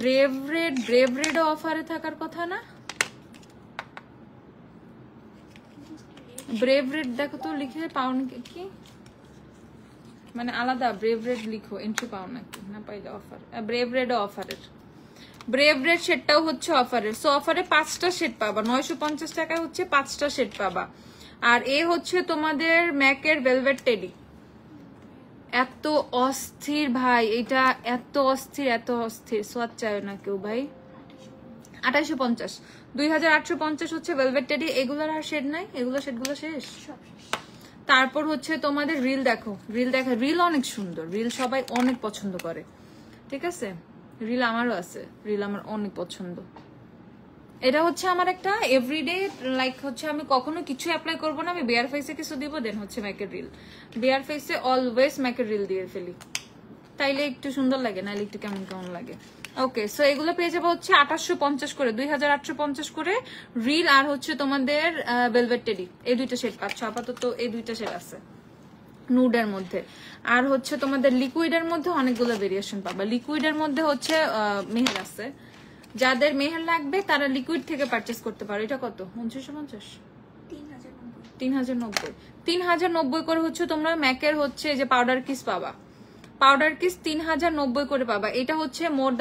ব্রেভ রেডও অফারে থাকার কথা না? ব্রেভ রেড দেখো তো লিখে পাও কি, মানে আলাদা ব্রেভ রেড লিখো, এন্ট্রি পাও নাকি না? পাইলে অফার। ব্রেভ রেডও অফারের, ব্রেভ রেড শেডটাও হচ্ছে অফারের। সো অফারে 5টা শেড পাবা, 950 টাকায় হচ্ছে 5টা শেড পাবা। আর এ হচ্ছে তোমাদের ম্যাকের ভেলভেট টেডি। এত অস্থির ভাই, এটা এত অস্থির সোয়াদ চায় না কেউ ভাই। 2850, 2850 হচ্ছে ভেলভেট টেডি। এগুলোর আর শেড নাই, শেডগুলো শেষ। তারপর হচ্ছে তোমাদের রিল দেখো, রিল অনেক সুন্দর, রিল সবাই অনেক পছন্দ করে, ঠিক আছে? রিল আমারও আছে, রিল আমার অনেক পছন্দ। এটা হচ্ছে আমার একটা এভরিডে, লাইক হচ্ছে আমি কখনো কিছু অ্যাপ্লাই করবো না, আমি বেয়ার ফেসে কিছু দিব, দেন হচ্ছে ম্যাকের রিল। বেয়ার ফেসে অলওয়েজ ম্যাকের রিল দিয়ে ফেলি, তাইলে একটু সুন্দর লাগে, নাহলে একটু কেমন কেমন লাগে। ওকে, সো এগুলো পেয়ে যাবো হচ্ছে 2850 করে, 2850 করে রিল। আর হচ্ছে তোমাদের ভেলভেট টেডি, এই 2টা শেড পাচ্ছ আপাতত। এই 2টা শেড আছে নুডের মধ্যে। আর হচ্ছে তোমাদের লিকুইডের মধ্যে অনেকগুলো ভেরিয়েশন পাবা। লিকুইডের মধ্যে হচ্ছে মেহের আছে, যাদের মেহের লাগবে তারা লিকুইড থেকে পারচেস করতে পারো। এটা কত? 2950, 3090 করে হচ্ছে তোমরা ম্যাকের হচ্ছে যে পাউডার কিস পাবা। পাউডার কিস 3090 করে পাবা। এটা হচ্ছে মোর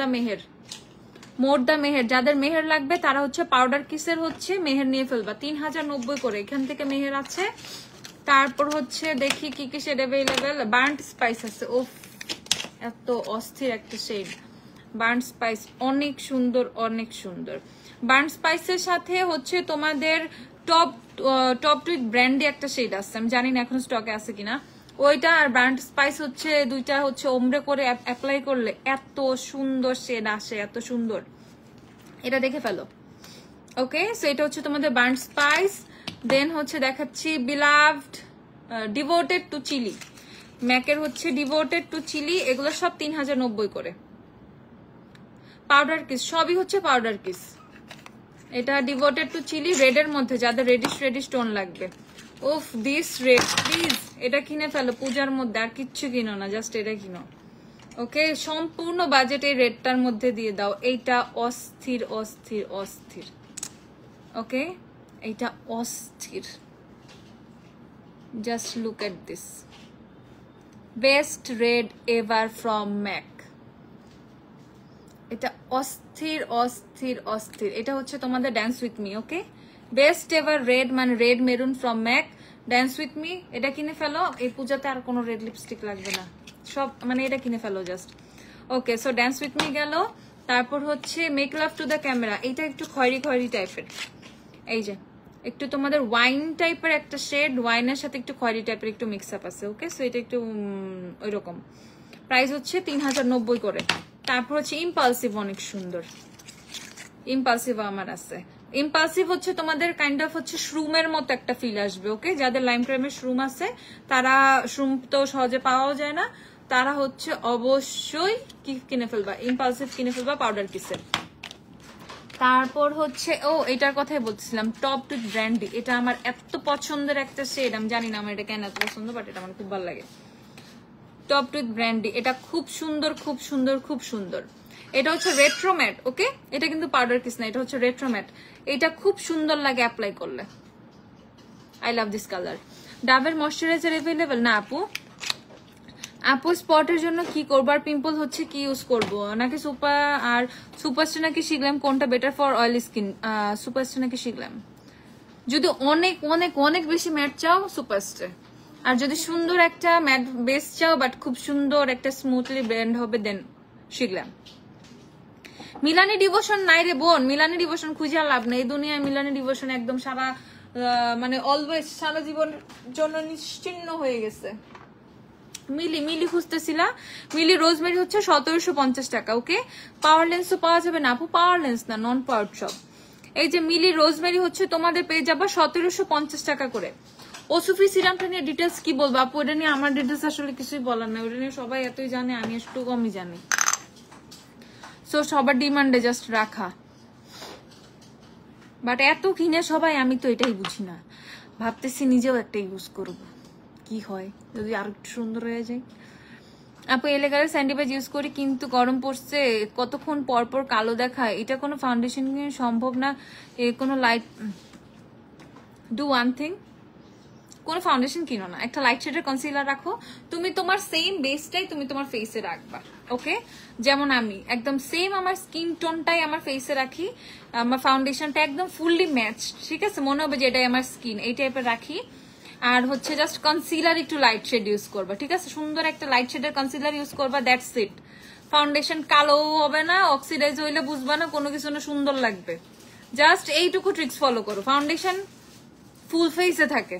দা মেহের, যাদের মেহের লাগবে তারা হচ্ছে পাউডার কিসের হচ্ছে মেহের নিয়ে ফেলবা। 3090 করে, এখান থেকে মেহের আছে। তারপর হচ্ছে দেখি কি কি শেড অ্যাভেলেবেল। বার্ন্ট স্পাইস আছে, ওফ এত অস্থির একটা শেড। বার্ন্ট স্পাইস অনেক সুন্দর, অনেক সুন্দর। বার্ন্ট স্পাইসের সাথে হচ্ছে তোমাদের টপ টুইট ব্র্যান্ডে একটা শেড আছে, আমি জানি না এখন স্টকে আছে কিনা ওইটা। আর বার্ন্ট স্পাইস হচ্ছে দুইটা হচ্ছে ওমরে করে অ্যাপ্লাই করলে এত সুন্দর শেড আসে, এত সুন্দর, এটা দেখে ফেলো। ওকে, সো এটা হচ্ছে তোমাদের বার্ন্ট স্পাইস। দেন হচ্ছে দেখাচ্ছি বিলাভড ডিভোটেড টু চিলি, ম্যাকের হচ্ছে ডিভোটেড টু চিলি, এগুলো সব 3090 করে। পাউডার কিস সবই হচ্ছে পাউডার কিস। এটা ডিভোটেড টু চিলি রেডের মধ্যে, যাদের রেডিশ টোন লাগবে। ওফ দিস রেড, প্লিজ এটা কিনে ফেলো পূজার মধ্যে, আর কিচ্ছু কিনো না, জাস্ট এটা কিনো। ওকে, সম্পূর্ণ বাজেট এই রেডটার মধ্যে দিয়ে দাও। এইটা অস্থির অস্থির অস্থির। ওকে, এইটা অস্থির, just look at this, best red ever from MAC. এটা অস্থির অস্থির অস্থির। এটা হচ্ছে তোমাদের dance with me. Okay, best ever red মানে red maroon from MAC, dance with me. এটা কিনে ফেলো, এই পূজাতে আর কোনো রেড লিপস্টিক লাগবে না, সব মানে এটা কিনে ফেলো just. Okay, so dance with me গেল। তারপর হচ্ছে make love to the camera, এইটা একটু খয়েরি খয়েরি টাইপের, এই যে একটু তোমাদের ওয়াইন টাইপের একটা শেড, ওয়াইনের সাথে একটু খয়েরি টাইপের একটু মিক্স আপ আছে। ওকে, সো এটা একটু ওই রকম, প্রাইস হচ্ছে 3090 করে। তারপর হচ্ছে ইম্পালসিভ, অনেক সুন্দর ইম্পালসিভ আমার আছে। ইম্পালসিভ হচ্ছে তোমাদের কাইন্ড অফ হচ্ছে শ্রুমের মতো একটা ফিল আসবে। ওকে, যাদের লাইম ক্রাইমের শ্রুম আছে, তারা শ্রুম তো সহজে পাওয়াও যায় না, তারা হচ্ছে অবশ্যই কি কিনে ফেলবা, ইম্পালসিভ কিনে ফেলবা পাউডার কিসের। তারপর হচ্ছে এটার কথাই বলছিলাম, টপ টুইট ব্র্যান্ডি। এটা আমার এত পছন্দের একটা শেড, আমি জানি না আমার এটা কেন এত পছন্দ, বাট এটা আমার খুব ভালো লাগে। টপ টুইট ব্র্যান্ডি, এটা খুব সুন্দর খুব সুন্দর খুব সুন্দর। এটা হচ্ছে রেট্রো ম্যাট। ওকে, এটা কিন্তু পাউডার কিস না, এটা হচ্ছে রেট্রো ম্যাট। এটা খুব সুন্দর লাগে অ্যাপ্লাই করলে, আই লাভ দিস কালার। ডাবের ময়শ্চারাইজার অ্যাভেলেবেল না আপু? আপু স্পটের জন্য কি করবো, আর পিম্পল হচ্ছে কি ইউজ করবো, নাকি সুপারস্টার নাকি শিখলাম, কোনটা better for oily skin? Superstar নাকি শিখলাম। যদি অনেক অনেক অনেক বেশি ম্যাট চাও সুপারস্টার, আর যদি সুন্দর একটা ম্যাট বেস চাও বাট খুব সুন্দর একটা স্মুথলি ব্লেন্ড হবে দেন শিখলাম। মিলানি ডিভোশন নাই রে বোন, মিলানি ডিভোশন খুঁজে লাভ নেই, এই দুনিয়ায় মিলানি ডিভোশন একদম সারা মানে অলওয়েজ সারা জীবনের জন্য নিশ্চিহ্ন হয়ে গেছে। মিলি খুঁজতেছিলা, মিলি রোজমেরি হচ্ছে 1750 টাকা। ওকে, পাওয়ার লেন্সও পাওয়া যাবে না আপু, পাওয়ার লেন্স না, নন পাওয়ার সব। এই যে মিলি রোজমেরি হচ্ছে তোমাদের পেয়ে যাবা 1750 টাকা করে। ওসুফি সিরামটা নিয়ে ডিটেলস কি বলবো আপু? এটা নিয়ে আমার ডিটেলস আসলে কিছুই বলার নাই, ওটা নিয়ে সবাই এতই জানে, আমি একটু কমই জানি। সো সবার ডিমান্ডে জাস্ট রাখা, বাট এত কিনে সবাই, আমি তো এটাই বুঝি না। ভাবতেছি নিজেও একটা ইউজ করব, কি হয় যদি আরো একটু সুন্দর হয়ে যায়। আপু এলাকার স্যান্ডিবাইজ ইউজ করি, কিন্তু গরম পড়ছে, কতক্ষণ পর পর কালো দেখায়, এটা কোনো ফাউন্ডেশন সম্ভব না, কোনো লাইট। ডু ওয়ান থিং, কোনো ফাউন্ডেশন কিনো না, একটা লাইট শেডের কনসিলার রাখো। তুমি তোমার সেম বেসটাই তুমি তোমার ফেসে রাখবা। ওকে, যেমন আমি একদম সেম আমার স্কিন টোনটাই আমার ফেসে রাখি, আমার ফাউন্ডেশনটা একদম ফুললি ম্যাচ, ঠিক আছে, মনে হবে যে এটাই আমার স্কিন, এই টাইপের রাখি। আর হচ্ছে জাস্ট কনসিলার একটু লাইট শেড ইউজ করবা, ঠিক আছে, সুন্দর একটা লাইট শেডের কনসিলার ইউজ করবা, দ্যাটস ইট। ফাউন্ডেশন কালো হবে না, অক্সিডাইজ হইলে বুঝবা না, কোনো কিছু না, সুন্দর লাগবে। জাস্ট এইটুকু ট্রিক্স ফলো করো, ফাউন্ডেশন ফুল ফেসে থাকে,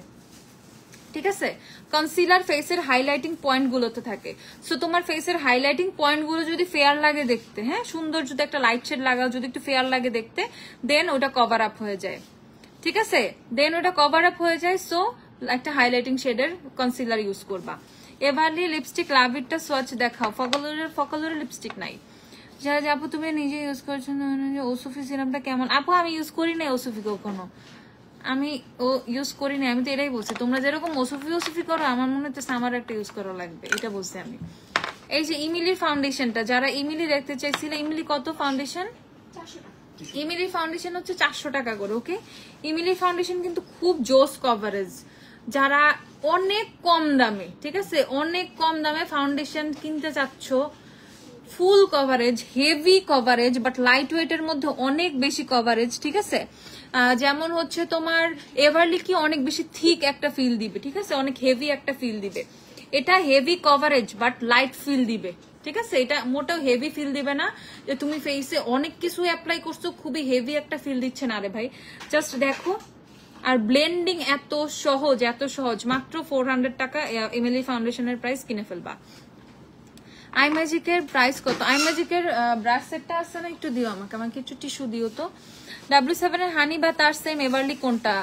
ঠিক আছে, কনসিলার ফেসের হাইলাইটিং পয়েন্ট গুলোতে থাকে। সো তোমার ফেসের হাইলাইটিং পয়েন্ট গুলো যদি ফেয়ার লাগে দেখতে, হ্যাঁ সুন্দর, যদি একটা লাইট শেড লাগাও, যদি একটু ফেয়ার লাগে দেখতে, দেন ওটা কভার আপ হয়ে যায়, ঠিক আছে, দেন ওটা কভার আপ হয়ে যায়। সো একটা হাইলাইটিং শেডের কনসিলার ইউজ করবা। এভারলি লিপস্টিক লাভিটটা সোয়াচ দেখাও, ফকলোরের লিপস্টিক নাই। যারা আপু তুমি নিজে ইউজ করছো, ওসুফি সিরামটা কেমন? আপু আমি ইউজ করি না ওসুফি কখনো, আমি ইউজ করি না, আমি তো এটাই বলছি, তোমরা যেরকম ওসুফি করো আমার মনে হচ্ছে আমার একটা ইউজ করা লাগবে, এটা বলছি আমি। এই যে ইমিলির ফাউন্ডেশনটা, যারা ইমিলি দেখতে চাইছিলে, ইমিলি কত ফাউন্ডেশন? ইমিলির ফাউন্ডেশন হচ্ছে 400 টাকা করে। ওকে, ইমিলির ফাউন্ডেশন কিন্তু খুব জোস কভারেজ, যারা অনেক কম দামে, ঠিক আছে, অনেক কম দামে ফাউন্ডেশন কিনতে চাচ্ছ, ফুল coverage, heavy coverage, but light ওয়েটের মধ্যে অনেক বেশি কভারেজ, ঠিক আছে, যেমন হচ্ছে তোমার এভারলি কি অনেক বেশি থিক একটা ফিল দিবে, ঠিক আছে, অনেক হেভি একটা ফিল দিবে। এটা heavy coverage but light feel দিবে, ঠিক আছে, এটা মোটেও হেভি ফিল দিবে না যে তুমি ফেসে অনেক কিছু অ্যাপ্লাই করছো খুবই হেভি একটা ফিল দিচ্ছে না রে ভাই। জাস্ট দেখো, আর ব্লেন্ডিং এত সহজ, এত সহজ, মাত্র 400 টাকা এমএলই ফাউন্ডেশনের প্রাইস কিনে ফেলবা। আই ম্যাজিকের প্রাইস কত? আই ম্যাজিকের ব্রাশ সেটটা আছে না, একটু দিও আমাকে, আমাকে একটু টিস্যু দিও তো। W7 এর হানি বা তার সেম এভারলি কোনটা?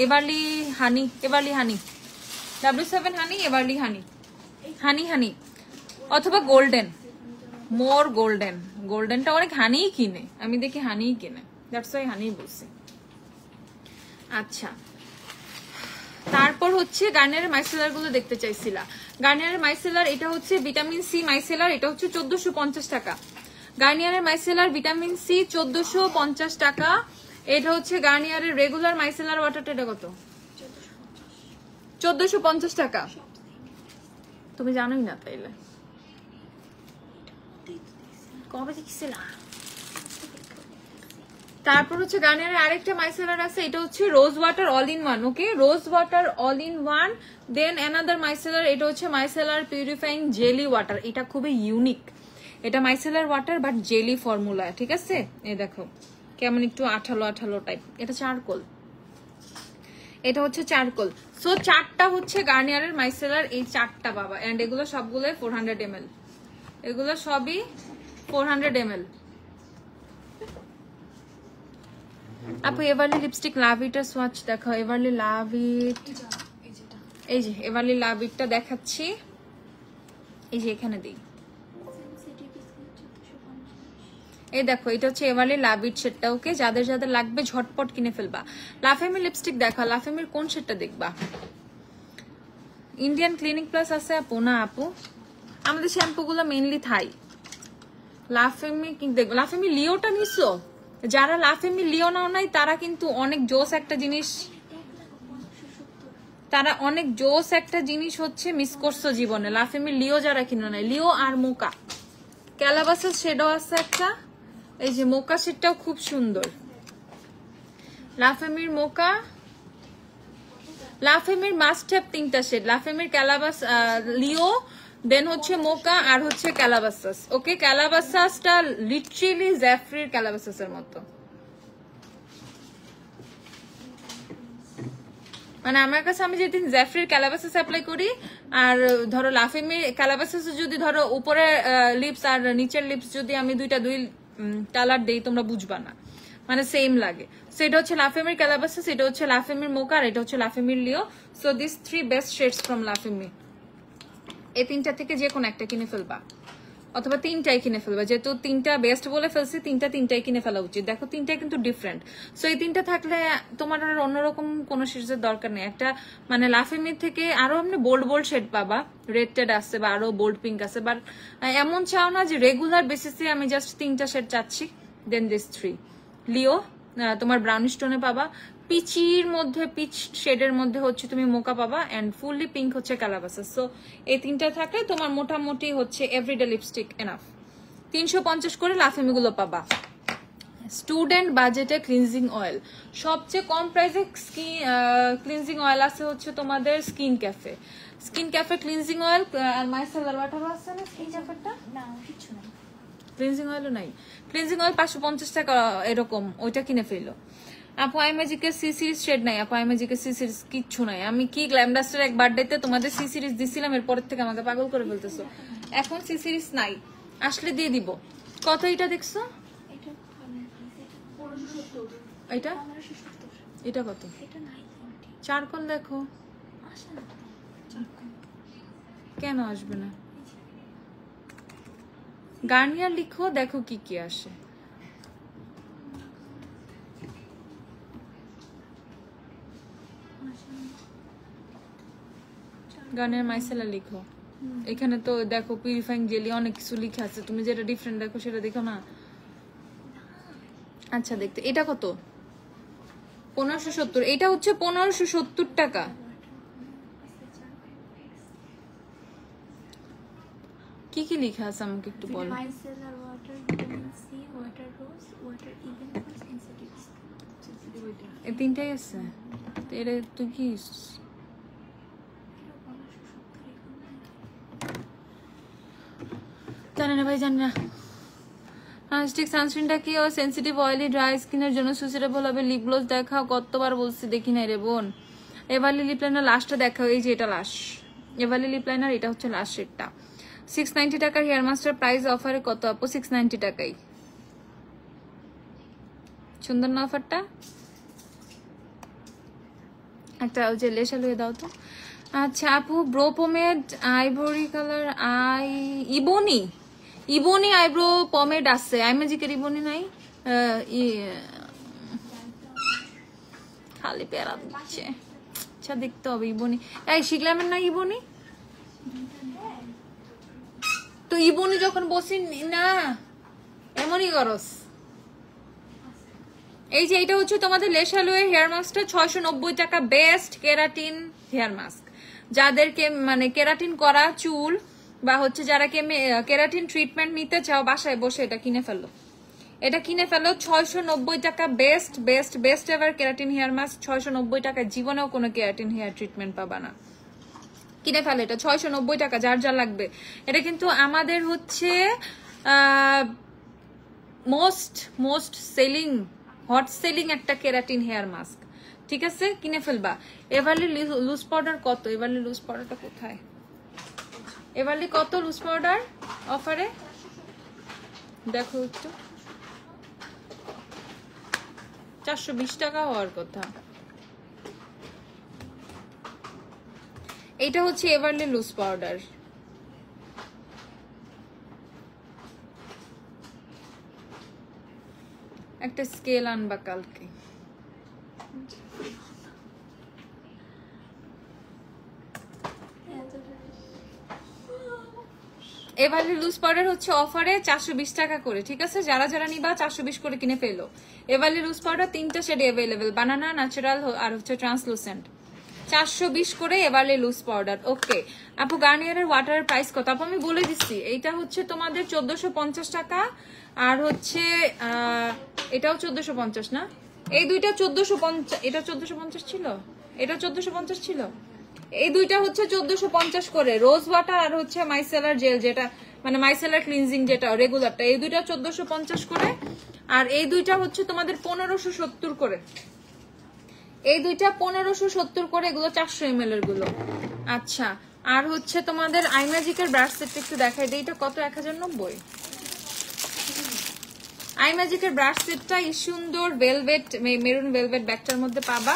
এভারলি হানি, এভারলি হানি, W7 হানি, এভারলি হানি, হানি হানি অথবা গোল্ডেন, মোর গোল্ডেন। গোল্ডেনটা অনেক হানিই কিনে, আমি দেখি হানিই কিনে, দ্যাটস ওয়াই হানি বলছি। আচ্ছা, তারপর হচ্ছে গার্নিয়ারের মাইসেলার গুলো দেখতে চাইছিলা। গার্নিয়ারের মাইসেলার এটা হচ্ছে ভিটামিন সি মাইসেলার, এটা হচ্ছে 1450 টাকা। গার্নিয়ারের মাইসেলার ভিটামিন সি 1450 টাকা। এটা হচ্ছে গার্নিয়ারের রেগুলার মাইসেলার ওয়াটারটা, এটা কত? 1450 টাকা। তুমি জানোই না তাইলে কবে দেখছিলা। তারপর হচ্ছে গার্নিয়ারের আরেকটা মাইসেলার আছে, এটা হচ্ছে rose water all in one. Okay, rose water all in one. Then another micellar, এটা হচ্ছে মাইসেলার পিউরিফাইং জেলি ওয়াটার। এটা খুবই ইউনিক, এটা micellar water but jelly formula, ঠিক আছে। এই দেখো কেমন একটু আঠালো আঠালো টাইপ, এটা চারকোল, এটা হচ্ছে চারকোল। সো চারটা হচ্ছে গার্নিয়ারের মাইসেলার, এই চারটা বাবা। এন্ড এগুলো সবগুলো 400 ml, এগুলো সবই 400 ml। আপু এভারলি লিপস্টিক লাভিটার সোয়াচ দেখাও। এভারলি লাভিট, এই যে এভারলি লাভিটটা দেখাচ্ছি, এই যে এখানে দিই, এই দেখো এটা হচ্ছে এভারলি লাভিট শেডটা। ওকে, যাদের যাদের লাগবে ঝটপট কিনে ফেলবা। লাফেমি লিপস্টিক দেখা, লাফেমির কোন শেডটা দেখবা? ইন্ডিয়ান ক্লিনিক প্লাস আছে আপু? না আপু, আমাদের শ্যাম্পু গুলো মেইনলি থাই। লাফেমি কি দেখবো? লাফেমি লিওটা নিছো? যারা লাফেমি লিও নাও নাই তারা কিন্তু অনেক জোস একটা জিনিস, তারা অনেক জোস একটা জিনিস হচ্ছে মিস করছো জীবনে। লাফেমি লিও যারা কিনো নাই, লিও আর মোকা ক্যালাবাসের শেডও আছে একটা, এই যে মোকা শেডটাও খুব সুন্দর। লাফেমির মোকা, লাফেমির মাস্ট হ্যাভ 3টা শেড, লাফেমির ক্যালাবাস, লিও, দেন হচ্ছে মোকা, আর হচ্ছে ক্যালাবাসাস। ওকে, ক্যালাবাসাসটা লিটারালি জ্যাফরির ক্যালাবাসাসের মতো, মানে আমার কাছে আমি যেদিন জ্যাফরির ক্যালাবাসাস অ্যাপ্লাই করি আর ধরো লাফেমির ক্যালাবাসাস যদি ধরো উপরে লিপস আর নিচের লিপস যদি আমি দুই কালার দেই তোমরা বুঝবা না, মানে সেম লাগে। সো এটা হচ্ছে লাফেমির ক্যালাবাসাস, এটা হচ্ছে লাফেমির মোকা, আর এটা হচ্ছে লাফেমির লিও। So this 3 best shades from La Femme. এই 3টা থেকে যে কোনো একটা কিনে ফেলবা, অথবা 3টাই কিনে ফেলবা, যেহেতু 3টা বেস্ট বলে ফেলছি, 3টাই কিনে ফেলা উচিত। দেখো 3টাই কিন্তু ডিফারেন্ট। সো এই 3টা থাকলে তোমার আর অন্যরকম কোনো শেডের দরকার নেই। একটা মানে লাফেমির থেকে আরো এমনি বোল্ড বোল্ড শেড পাবা, রেড টেড আছে বা আরো বোল্ড পিঙ্ক আছে, বাট এমন চাও না যে রেগুলার বেসিসে আমি জাস্ট 3টা শেড চাচ্ছি। দেন দিস 3 লিও তোমার ব্রাউনিশ টোনে পাবা, পিচির মধ্যে পিচ শেডের মধ্যে হচ্ছে তুমি মোকা পাবা, এন্ড ফুললি পিঙ্ক হচ্ছে ক্যালাবাসাস। সো এই 3টা থাকলে তোমার মোটামুটি হচ্ছে এভরিডে লিপস্টিক এনাফ। 350 করে লাফেমি গুলো পাবা। স্টুডেন্ট বাজেটে ক্লিনজিং অয়েল, সবচেয়ে কম প্রাইসে ক্লিনজিং অয়েল আছে হচ্ছে তোমাদের skin cafe. Skin cafe cleansing oil আর মাইসেলার ওয়াটারও আছে না স্কিন ক্যাফেরটা? না, কিছু নাই, ক্লিনজিং অয়েলও নাই। ক্লিনজিং অয়েল 550 টাকা এরকম, ওইটা কিনে ফেলো। আপু আই ম্যাজিকের সি সিরিজ শেড নাই। আপু আই ম্যাজিকের সি সিরিজ কিচ্ছু নাই। আমি কি গ্ল্যামডাস্টার এক বার্থডেতে তোমাদের সি সিরিজ দিছিলাম, এরপরের থেকে আমাকে পাগল করে ফেলতেছো। এখন সি সিরিজ নাই, আসলে দিয়ে দিব। কত এটা দেখছো? এটা এটা কত? চারকোল দেখো, কেন আসবে না? গার্নিয়ার লিখো, দেখো কি কি আসে। গার্নিয়ার মাইসেলা লিখো, এখানে তো দেখো পিউরিফাইং জেলি অনেক কিছু লিখে আছে, তুমি যেটা ডিফারেন্ট দেখো সেটা দেখো না। আচ্ছা দেখতে, এটা কত? 1570। এটা হচ্ছে 1570 টাকা। কি লেখা আছে আমাকে একটু বল। micellar water, vitamin C, water rose, water even for sensitive skin. এই তিনটাই আছে তো এটা তুই কি জানি না ভাই, জানি না। স্টিক সানস্ক্রিনটা কি ও সেনসিটিভ অয়েলি ড্রাই স্কিনের জন্য সুইটেবল হবে? লিপ গ্লোস দেখাও, কতবার বলছি দেখি নাই রে বোন। এভারলি লিপ লাইনার লাস্টটা দেখাও, এই যে এটা লাস্ট এভারলি লিপ লাইনার, এটা হচ্ছে লাস্ট শেডটা। 690 টাকার হেয়ার মাস্টার প্রাইস অফারে কত আপু? 690 টাকাই। সুন্দর না অফারটা? একটা ওই যে লেশা লুয়ে দাও তো। আচ্ছা আপু, ব্রো পমেড আইভরি কালার ইবোনি ইবোনি আইব্রো পমেড আছে, আইম্যাজিকের ইবোনি নাই? খালি পেয়ারা দিচ্ছে। আচ্ছা দেখতে হবে ইবোনি। এই শিখলামের না ইবোনি? তো ইবোনি যখন বসি না এমনই করস। এই যে এটা হচ্ছে তোমাদের লেশালুয়ের হেয়ার মাস্কটা, 690 টাকা, বেস্ট কেরাটিন হেয়ার মাস্ক। যাদেরকে মানে কেরাটিন করা চুল বা হচ্ছে যারা কেরাটিন ট্রিটমেন্ট নিতে চাও, বাসায় বসে এটা কিনে ফেলো। এটা কিনে ফেলো, 690 টাকা, best best best ever keratin hair mask. 690 টাকা, জীবনেও কোনো কেরাটিন হেয়ার ট্রিটমেন্ট পাবা না। কিনে ফেলো এটা, 690 টাকা, যার যা লাগবে। এটা কিন্তু আমাদের হচ্ছে মোস্ট সেলিং হট সেলিং একটা কেরাটিন হেয়ার মাস্ক, ঠিক আছে? কিনে ফেলবা। এভারলি লুজ পাউডার কত? এভারলি লুজ পাউডারটা কোথায়? এভারলি কত লুজ পাউডার অফারে দেখো একটু? 420 টাকা হওয়ার কথা। এটা হচ্ছে এভারলি লুজ পাউডার। একটা স্কেল আনবা কালকে। এভারলি লুজ পাউডার হচ্ছে অফারে 420 টাকা করে, ঠিক আছে? যারা যারা নিবা 420 করে কিনে ফেলো। এভারলি লুজ পাউডার 3টা শেডে অ্যাভেলেবেল, বানানা, ন্যাচারাল আর হচ্ছে ট্রান্সলুসেন্ট। 420 করে এভারলি লুজ পাউডার। ওকে আপু, গার্নিয়ারের ওয়াটারের প্রাইস কত? আপু আমি বলে দিচ্ছি, এইটা হচ্ছে তোমাদের 1450 টাকা, আর হচ্ছে এটাও 1450 না? এই দুইটা 1450, এটা 1450 ছিল, এটা 1450 ছিল। এই দুইটা হচ্ছে 1450 করে, রোজ ওয়াটার আর হচ্ছে মাইসেলার জেল, যেটা মানে মাইসেলার ক্লিনজিং যেটা রেগুলারটা, এই দুইটা 1450 করে। আর এই দুইটা হচ্ছে তোমাদের 1570 করে। এই দুইটা 1570 করে, এগুলো 400 ml এর গুলো। আচ্ছা, আর হচ্ছে তোমাদের আইম্যাজিকের ব্রাশ সেট একটু দেখাই দিই, এটা কত? 1090। আইম্যাজিকের ব্রাশ সেটটা সুন্দর ভেলভেট, মেরুন ভেলভেট ব্যাগটার মধ্যে পাবা।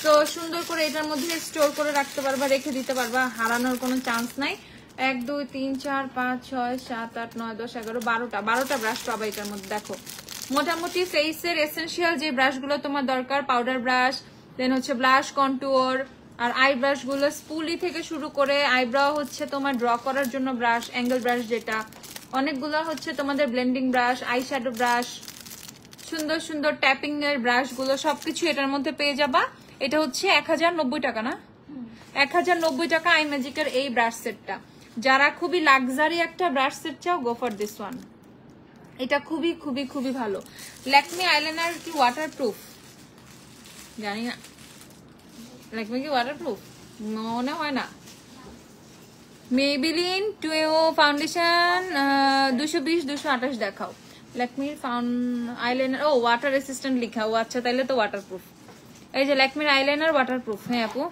তো সুন্দর করে এটার মধ্যে স্টোর করে রাখতে পারবা, রেখে দিতে পারবা, হারানোর কোনো চান্স নাই। 1 2 3 4 5 6 7 8 9 10 11 12টা ব্রাশ পাবা এটার মধ্যে। দেখো মোটামুটি ফেসের এসেনশিয়াল যে ব্রাশগুলো তোমার দরকার, পাউডার ব্রাশ, দেন হচ্ছে ব্লাশ, কন্টুয়ার আর আই ব্রাশ গুলো, স্পুলি থেকে শুরু করে আইব্রাও হচ্ছে তোমার ড্র করার জন্য ব্রাশ, অ্যাঙ্গেল ব্রাশ যেটা, অনেকগুলো হচ্ছে তোমাদের blending brush, eye shadow brush, সুন্দর সুন্দর ট্যাপিং এর ব্রাশ গুলো, সবকিছু এটার মধ্যে পেয়ে যাবা। এটা হচ্ছে 1090 টাকা না? 1090 টাকা আইম্যাজিকের এই ব্রাশ সেটটা। যারা খুবই লাক্সারি একটা ব্রাশ সেট চাও, গো ফর দিস ওয়ান। এটা খুবই খুবই খুবই ভালো। ল্যাকমি আইলাইনার কি ওয়াটারপ্রুফ? জানি না, ল্যাকমি কি ওয়াটারপ্রুফ? মনে হয় না। মেবিলিন টুয়েও ফাউন্ডেশন 220 228 দেখাও। ল্যাকমির আইলাইনার, ও ওয়াটার রেসিস্ট্যান্ট লিখা, ও আচ্ছা তাইলে তো ওয়াটারপ্রুফ। এই যে ল্যাকমির আইলাইনার ওয়াটারপ্রুফ। হ্যাঁ আপু,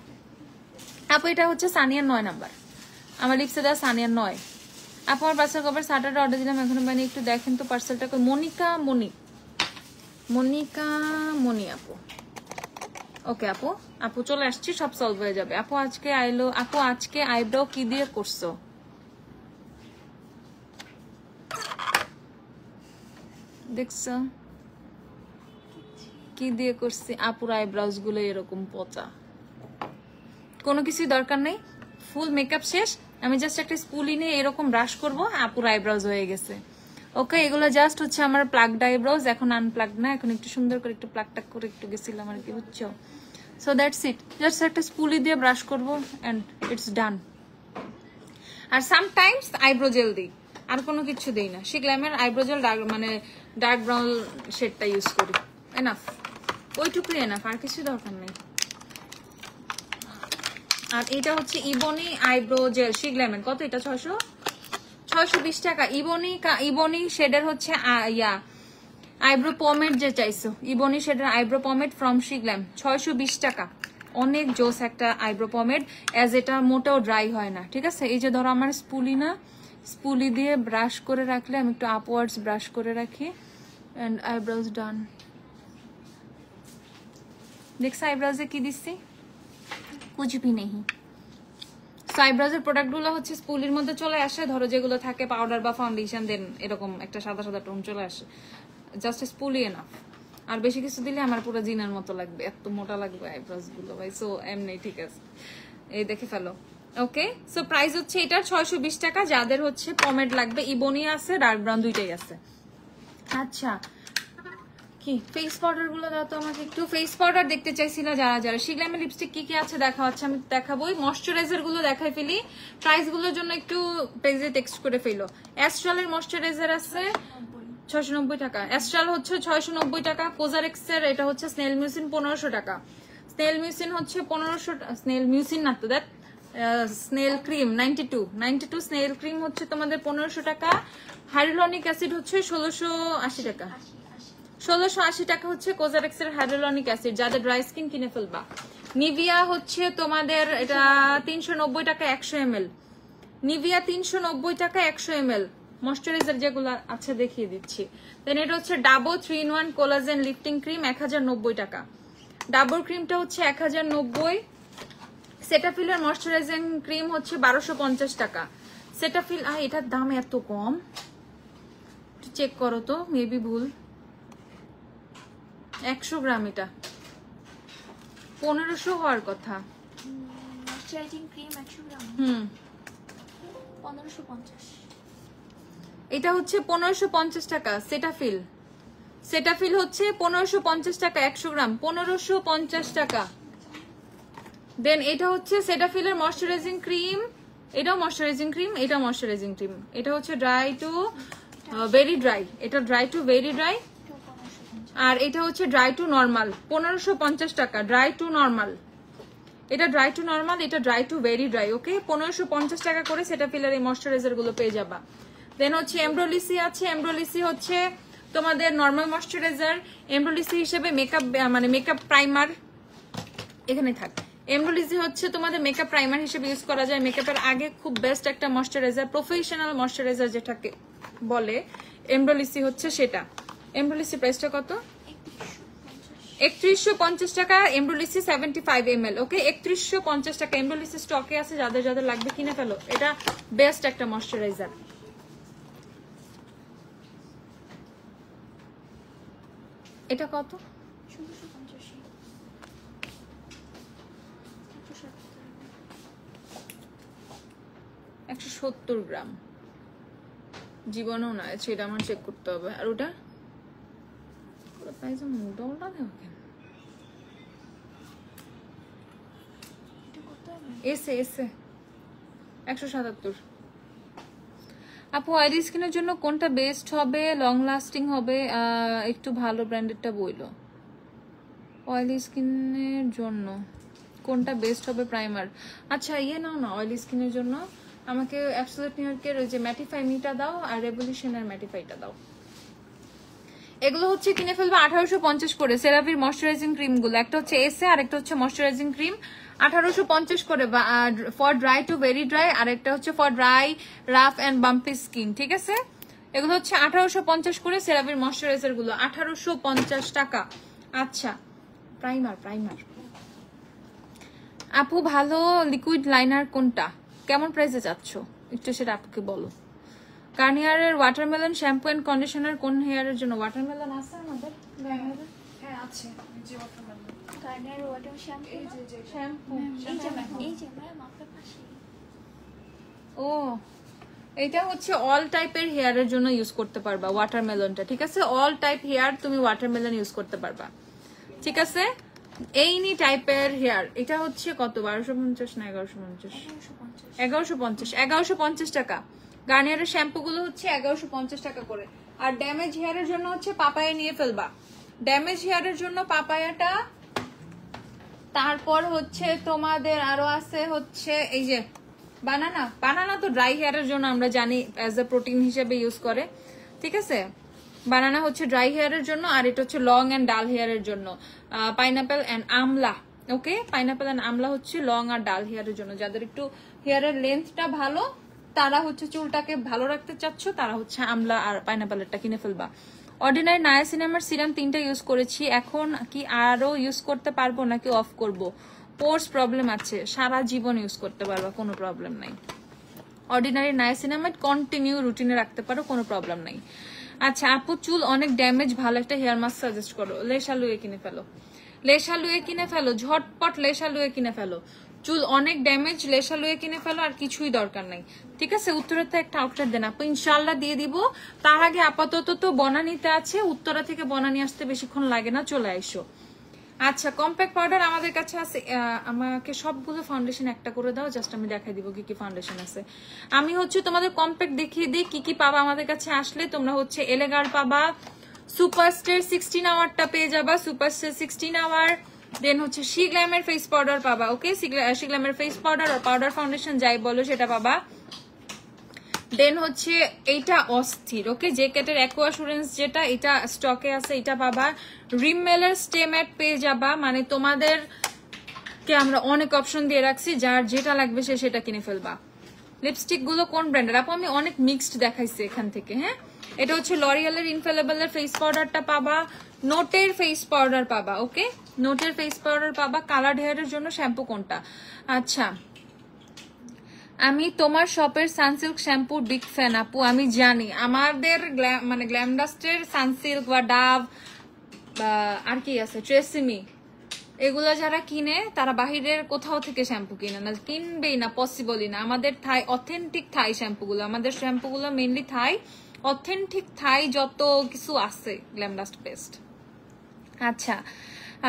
আপু এটা হচ্ছে সানিয়ার 9 নাম্বার, আমার লিপসে দেওয়া সানিয়ার 9। আপু আমার পার্সেল কভার স্যাটারডে অর্ডার দিলাম, এখনো মানে একটু দেখেন তো পার্সেলটা। মনিকা মনি আপু। ওকে আপু, আপু চলে আসছি, সব সলভ হয়ে যাবে। আপু আজকে আইলো, আপু আজকে আইব্রাও কি দিয়ে করছো? দেখছো কি দিয়ে করছি? আপুর আইব্রাউজ গুলো এরকম পচা, কোনো কিছুই দরকার নেই, ফুল মেকআপ শেষ, আমি জাস্ট একটা স্পুলি নিয়ে এরকম ব্রাশ করবো, আপুর আইব্রাউজ হয়ে গেছে। ওকে, এগুলো জাস্ট হচ্ছে আমার প্লাগড আইব্রাউজ, এখন আনপ্লাগড না, এখন একটু সুন্দর করে একটু প্লাগ টাক করে একটু গেছিলাম আর কি, বুঝছো? সো দ্যাটস ইট, জাস্ট একটা স্পুলি দিয়ে ব্রাশ করবো এন্ড ইটস ডান। আর সামটাইমস আইব্রো জেল দিই, আর কোনো কিছু দেই না। শিগ্ল্যামের আইব্রো জেল মানে ডার্ক ব্রাউন শেডটা ইউজ করি, এনাফ, ওইটুকুই এনাফ, আর কিছু দরকার নেই। আর এটা হচ্ছে ইবনি আইব্রো জেল শিগ্ল্যামের, কত এটা? 620 টাকা। ইবনি শেডের হচ্ছে আইব্রো পমেড যে চাইছো, ইবনি শেডের আইব্রো পমেড ফ্রম শিগ্ল্যাম, 620 টাকা। অনেক জোস একটা আইব্রো পমেড, অ্যাজ এটা মোটেও ড্রাই হয় না, ঠিক আছে? এই যে ধরো আমার স্পুলি না, স্পুলি দিয়ে ব্রাশ করে রাখলে, আমি একটু আপওয়ার্ডস ব্রাশ করে রাখি, এন্ড আইব্রোজ ডান। দেখছো আইব্রোজে কি দিচ্ছি? কুছ ভি নেই। সো আইব্রোজের প্রোডাক্টগুলো হচ্ছে স্পুলির মধ্যে চলে আসে, ধরো যেগুলো থাকে পাউডার বা ফাউন্ডেশন, দেন এরকম একটা সাদা সাদা টোন চলে আসে, জাস্ট স্পুলি এনাফ। আর বেশি কিছু দিলে আমার পুরো জিনার মতো লাগবে, এত মোটা লাগবে আইব্রোজ গুলো ভাই। সো এমনি ঠিক আছে, এই দেখে ফেলো। ওকে, সো প্রাইস হচ্ছে এটার 620 টাকা। যাদের হচ্ছে পমেড লাগবে, ইবনি আছে, ডার্ক ব্রাউন দুইটাই আছে। আচ্ছা, কি ফেস পাউডার গুলো দাও তো আমাকে একটু। ফেস পাউডার দেখতে চাইছিল যারা যারা। শিগ্ল্যামের লিপস্টিক কি কি আছে দেখা হচ্ছে, আমি দেখাবোই। ময়শ্চারাইজার গুলো দেখাই ফেলি, প্রাইস গুলোর জন্য একটু পেজে টেক্সট করে ফেলো। অ্যাস্ট্রালের ময়শ্চারাইজার আছে 690 টাকা, অ্যাস্ট্রাল হচ্ছে 690 টাকা। কোজারেক্স এর এটা হচ্ছে স্নেল মিউসিন 1500 টাকা। স্নেল মিউসিন হচ্ছে 1500, স্নেল মিউসিন না তো, that snail cream 92 snail cream হচ্ছে তোমাদের 1500 টাকা। হাইড্রোলনিক অ্যাসিড হচ্ছে 1680 টাকা। 1680 টাকা হচ্ছে কোজারেক্স এর হাইড্রোলনিক অ্যাসিড, যাদের ড্রাই স্কিন কিনে ফেলবা। নিভিয়া হচ্ছে তোমাদের এটা 390 টাকা 100 ml। নিভিয়া 390 টাকা 100 ml। ময়শ্চারাইজার যেগুলো আছে দেখিয়ে দিচ্ছি। দেন এটা হচ্ছে ডাবো 3-in-1 কোলাজেন লিফটিং ক্রিম 1090 টাকা। ডাবর ক্রিমটা হচ্ছে 1090। সেটাফিলের ময়শ্চারাইজিং ক্রিম হচ্ছে 1250 টাকা। সেটাফিল এটার দাম এত কম, চেক করো তো, মেবি ভুল। 100 গ্রাম, এটা 1500 হওয়ার কথা। ময়শ্চারাইজিং ক্রিম 100 গ্রাম 1550। এটা হচ্ছে 1550 টাকা। সেটাফিল হচ্ছে 1550 টাকা 100 গ্রাম, 1550 টাকা। দেন এটা হচ্ছে সেটাফিলের ময়শ্চারাইজিং ক্রিম, এটাও ময়শ্চারাইজিং ক্রিম, এটা ময়শ্চারাইজিং ক্রিম। এটা হচ্ছে ড্রাই টু ভেরি ড্রাই, এটা ড্রাই টু ভেরি ড্রাই। আর এটা হচ্ছে ড্রাই টু নর্মাল, 1550 টাকা। ড্রাই টু নর্মাল, এটা ড্রাই টু নর্মাল, এটা ড্রাই টু ভেরি ড্রাই। ওকে, 1550 টাকা করে সেটাফিলের এই ময়শ্চারাইজার গুলো পেয়ে যাবা। দেন হচ্ছে এমব্রোলিসি আছে। এমব্রোলিসি হচ্ছে তোমাদের নর্মাল ময়শ্চারাইজার। এমব্রোলিসি হিসেবে মেকআপ মানে মেকআপ প্রাইমার এখানে থাকে। এমব্রোলিসি হচ্ছে তোমাদের মেকআপ প্রাইমার হিসেবে ইউজ করা যায়। মেকআপের আগে খুব বেস্ট একটা ময়শ্চারাইজার, প্রফেশনাল ময়শ্চারাইজার যেটাকে বলে, এমব্রোলিসি হচ্ছে সেটা। এমব্রোলিসি প্রাইসটা কত? 3150 টাকা। এমব্রোলিসি 75 ml। ওকে, 3150 টাকা। এমব্রোলিসি স্টকে আছে, যাদের যাদের লাগবে কিনে ফেলো, এটা বেস্ট একটা ময়শ্চারাইজার। এটা কত? 170 গ্রাম। জীবনেও না, সেটা আমার চেক করতে হবে। আর ওটা প্রাইস মোটা দেওয়া কেন? এসে 177। আপু অয়েলি স্কিনের জন্য কোনটা বেস্ট হবে, লং লাস্টিং হবে? একটু ভালো ব্র্যান্ডেডটা বইলো। অয়েলি স্কিনের জন্য কোনটা বেস্ট হবে? প্রাইমার। আচ্ছা ইয়ে নাও না, অয়েলি স্কিনের জন্য আমাকে অ্যাবসোলিউট নিউ ইয়র্কের ওই যে ম্যাটিফাই মিটা দাও, আর রেভলিউশনের ম্যাটিফাইটা দাও। এগুলো হচ্ছে কিনে ফেলবে 1850 করে। সেরাভির ময়শ্চারাইজিং ক্রিম গুলো, একটা হচ্ছে এসে আর একটা হচ্ছে ময়শ্চারাইজিং ক্রিম 1850 করে for dry to very dry, আর একটা হচ্ছে for dry rough and bumpy skin. ঠিক আছে, এগুলো হচ্ছে 1850 করে। সেরাভির ময়শ্চারাইজার গুলো 1850 টাকা। আচ্ছা, প্রাইমার আপু ভালো লিকুইড লাইনার কোনটা, কেমন প্রাইসে চাচ্ছ একটু সেটা আপুকে বলো। গার্নিয়ারের ওয়াটারমেলন শ্যাম্পু এন্ড কন্ডিশনার কোন হেয়ারের জন্য? ওয়াটারমেলন আছে আমাদের? হ্যাঁ আছে, যে ওয়াটারমেলন গার্নিয়ার ওয়াটার শ্যাম্পু, এই যে শ্যাম্পু, এই যে ম্যাম আপনার পাশে। ও, এটা হচ্ছে অল টাইপের হেয়ারের জন্য ইউজ করতে পারবা ওয়াটারমেলনটা। ঠিক আছে, অল টাইপ হেয়ার তুমি ওয়াটারমেলন ইউজ করতে পারবা। ঠিক আছে, এইনি টাইপের হেয়ার। এটা হচ্ছে কত, 1250 না 1150? 1150 টাকা। গার্নিয়ারের শ্যাম্পু গুলো হচ্ছে 1150 টাকা করে। আর ড্যামেজ হেয়ারের জন্য হচ্ছে পাপায়া নিয়ে ফেলবা, ড্যামেজ হেয়ারের জন্য পাপায়াটা। তারপর হচ্ছে তোমাদের আরো আছে হচ্ছে এই যে বানানা। বানানা তো ড্রাই হেয়ারের জন্য আমরা জানি অ্যাজ এ প্রোটিন হিসেবে ইউজ করে, ঠিক আছে। বানানা হচ্ছে ড্রাই হেয়ারের জন্য, আর এটা হচ্ছে লং অ্যান্ড ডাল হেয়ারের জন্য। Pineapple and Amla, okay, pineapple and আমলা হচ্ছে লং আর ডাল হেয়ারের জন্য। যাদের একটু হেয়ারের লেন্থটা ভালো, তারা হচ্ছে চুলটাকে ভালো রাখতে চাচ্ছ, তারা হচ্ছে আমলা আর পাইনাপেলেরটা কিনে ফেলবা। অর্ডিনারি নায়াসিনামার সিরাম 3টা ইউজ করেছি, এখন কি আরো ইউজ করতে পারবো নাকি অফ করব? পোর্স প্রবলেম আছে, সারা জীবন ইউজ করতে পারবা, কোনো প্রবলেম নাই। অর্ডিনারি নায়াসিনামাইড কন্টিনিউ রুটিনে রাখতে পারো, কোনো প্রবলেম নাই। আচ্ছা আপু, চুল অনেক ড্যামেজ, ভালো একটা হেয়ার মাস্ক সাজেস্ট করো। লেশালুয়ে কিনে ফেলো, লেশালুয়ে কিনে ফেলো, ঝটপট লেশালুয়ে কিনে ফেলো। চুল অনেক ড্যামেজ, লেশালুয়ে কিনে ফেলো, আর কিছুই দরকার নাই, ঠিক আছে। উত্তরা তো একটা আউটলেট দেন আপু, ইনশাল্লাহ দিয়ে দিব। তার আগে আপাতত তো বনানীতে আছে, উত্তরা থেকে বনানী আসতে বেশিক্ষণ লাগে না, চলে আইসো। আচ্ছা কম্প্যাক্ট পাউডার আমাদের কাছে আছে। আমাকে সবগুলো ফাউন্ডেশন একটা করে দাও, জাস্ট আমি দেখাই দিব কি কি ফাউন্ডেশন আছে। আমি হচ্ছে তোমাদের কম্প্যাক্ট দেখিয়ে দিই কি কি পাবা আমাদের কাছে আসলে। তোমরা হচ্ছে এলেগার পাবা, সুপারস্টার 16 আওয়ারটা পেয়ে যাবা, সুপারস্টার 16 আওয়ার। দেন হচ্ছে শিগ্ল্যামের ফেস পাউডার পাবা, ওকে, শিগ্ল্যামের ফেস পাউডার আর পাউডার ফাউন্ডেশন যাই বলো সেটা পাবা। দেন হচ্ছে এইটা অস্থির, ওকে, জেকেটের অ্যাকুয়াসুরেন্স যেটা, এটা স্টকে আছে, এটা পাবা। রিমেলের স্টে ম্যাট পেয়ে যাবা, মানে তোমাদেরকে আমরা অনেক অপশন দিয়ে রাখছি, যার যেটা লাগবে সে সেটা কিনে ফেলবা। লিপস্টিক গুলো কোন ব্র্যান্ডের আপু? আমি অনেক মিক্সড দেখাইছি এখান থেকে। হ্যাঁ, এটা হচ্ছে লরিয়ালের ইনফেলেবলের ফেস পাউডারটা পাবা, নোটের ফেস পাউডার পাবা, ওকে, নোটের ফেস পাউডার পাবা। কালার হেয়ারের জন্য শ্যাম্পু কোনটা? আচ্ছা, আমি তোমার শপের সানসিল্ক শ্যাম্পুর বিগ ফ্যান আপু, আমি জানি। আমাদের মানে গ্ল্যামডাস্টের সানসিল্ক বা ডাভ বা আর কি আছে ট্রেসিমি, এগুলো যারা কিনে তারা বাহিরের কোথাও থেকে শ্যাম্পু কিনে না, কিনবেই না, পসিবলই না। আমাদের থাই অথেন্টিক থাই শ্যাম্পুগুলো, আমাদের শ্যাম্পুগুলো মেনলি থাই, অথেন্টিক থাই যত কিছু আছে গ্ল্যামডাস্ট পেস্ট। আচ্ছা,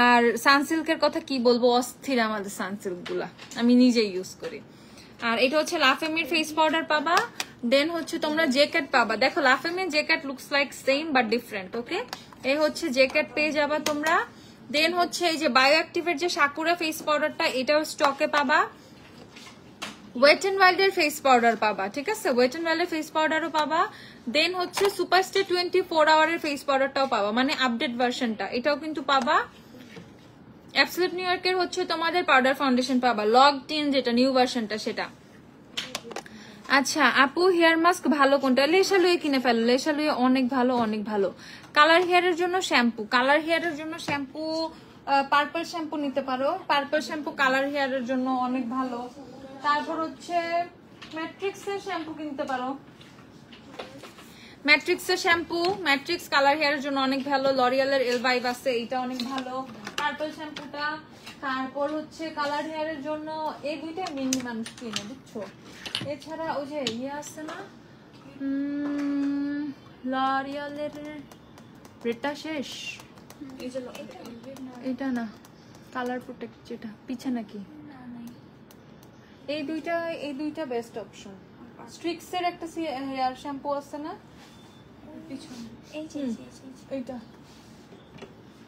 আর সানসিল্কের কথা কি বলবো, অস্থির আমাদের সানসিল্ক গুলা, আমি নিজেই ইউজ করি। আর এটা হচ্ছে লাফেমির ফেস পাউডার পাবা। দেন হচ্ছে তোমরা জ্যাকেট পাবা, দেখো লাফেমির jacket looks like same but different, okay, এই হচ্ছে জ্যাকেট পেয়ে যাবা তোমরা। দেন হচ্ছে এই যে বায়ো অ্যাক্টিভের যে সাকুরা ফেস পাউডারটা, এটাও স্টকে পাবা। ওয়েট এন্ড ওয়াইল্ডের ফেস পাউডার পাবা, ঠিক আছে, ওয়েট এন্ড ওয়াইল্ডের ফেস পাউডারও পাবা। দেন হচ্ছে সুপারস্টার 24 আওয়ারের ফেস পাউডারটাও পাবা, মানে আপডেট ভার্সনটা, এটাও কিন্তু পাবা। অ্যাবসলিউট নিউ ইয়র্কের হচ্ছে তোমাদের পাউডার ফাউন্ডেশন পাবা, লগ 10 যেটা নিউ ভার্সনটা সেটা। আচ্ছা আপু, হেয়ার মাস্ক ভালো কোনটা? লেশালুয়ে কিনে ফেলো, লেশালুয়ে অনেক ভালো, অনেক ভালো। কালার হেয়ারের জন্য শ্যাম্পু, কালার হেয়ারের জন্য শ্যাম্পু পার্পল শ্যাম্পু নিতে পারো, পার্পল শ্যাম্পু কালার হেয়ারের জন্য অনেক ভালো। তারপর হচ্ছে ম্যাট্রিক্সের শ্যাম্পু কিনতে পারো, ম্যাট্রিক্সের শ্যাম্পু, ম্যাট্রিক্স কালার হেয়ারের জন্য অনেক ভালো। লরিয়ালের এলভাইভ আছে, এটা অনেক ভালো পার্পল শ্যাম্পুটা। তারপর হচ্ছে কালার হেয়ারের জন্য এই দুইটা মেনলি মানুষ কিনে, বুঝছো। এছাড়া ওই যে ইয়ে আছে না, লরিয়ালের রেটটা শেষ, এটা না, কালার প্রোটেক্ট যেটা পিছে নাকি, এই দুইটা বেস্ট অপশন। স্ট্রিক্সের একটা হেয়ার শ্যাম্পু আছে না পিছনে, এইটা,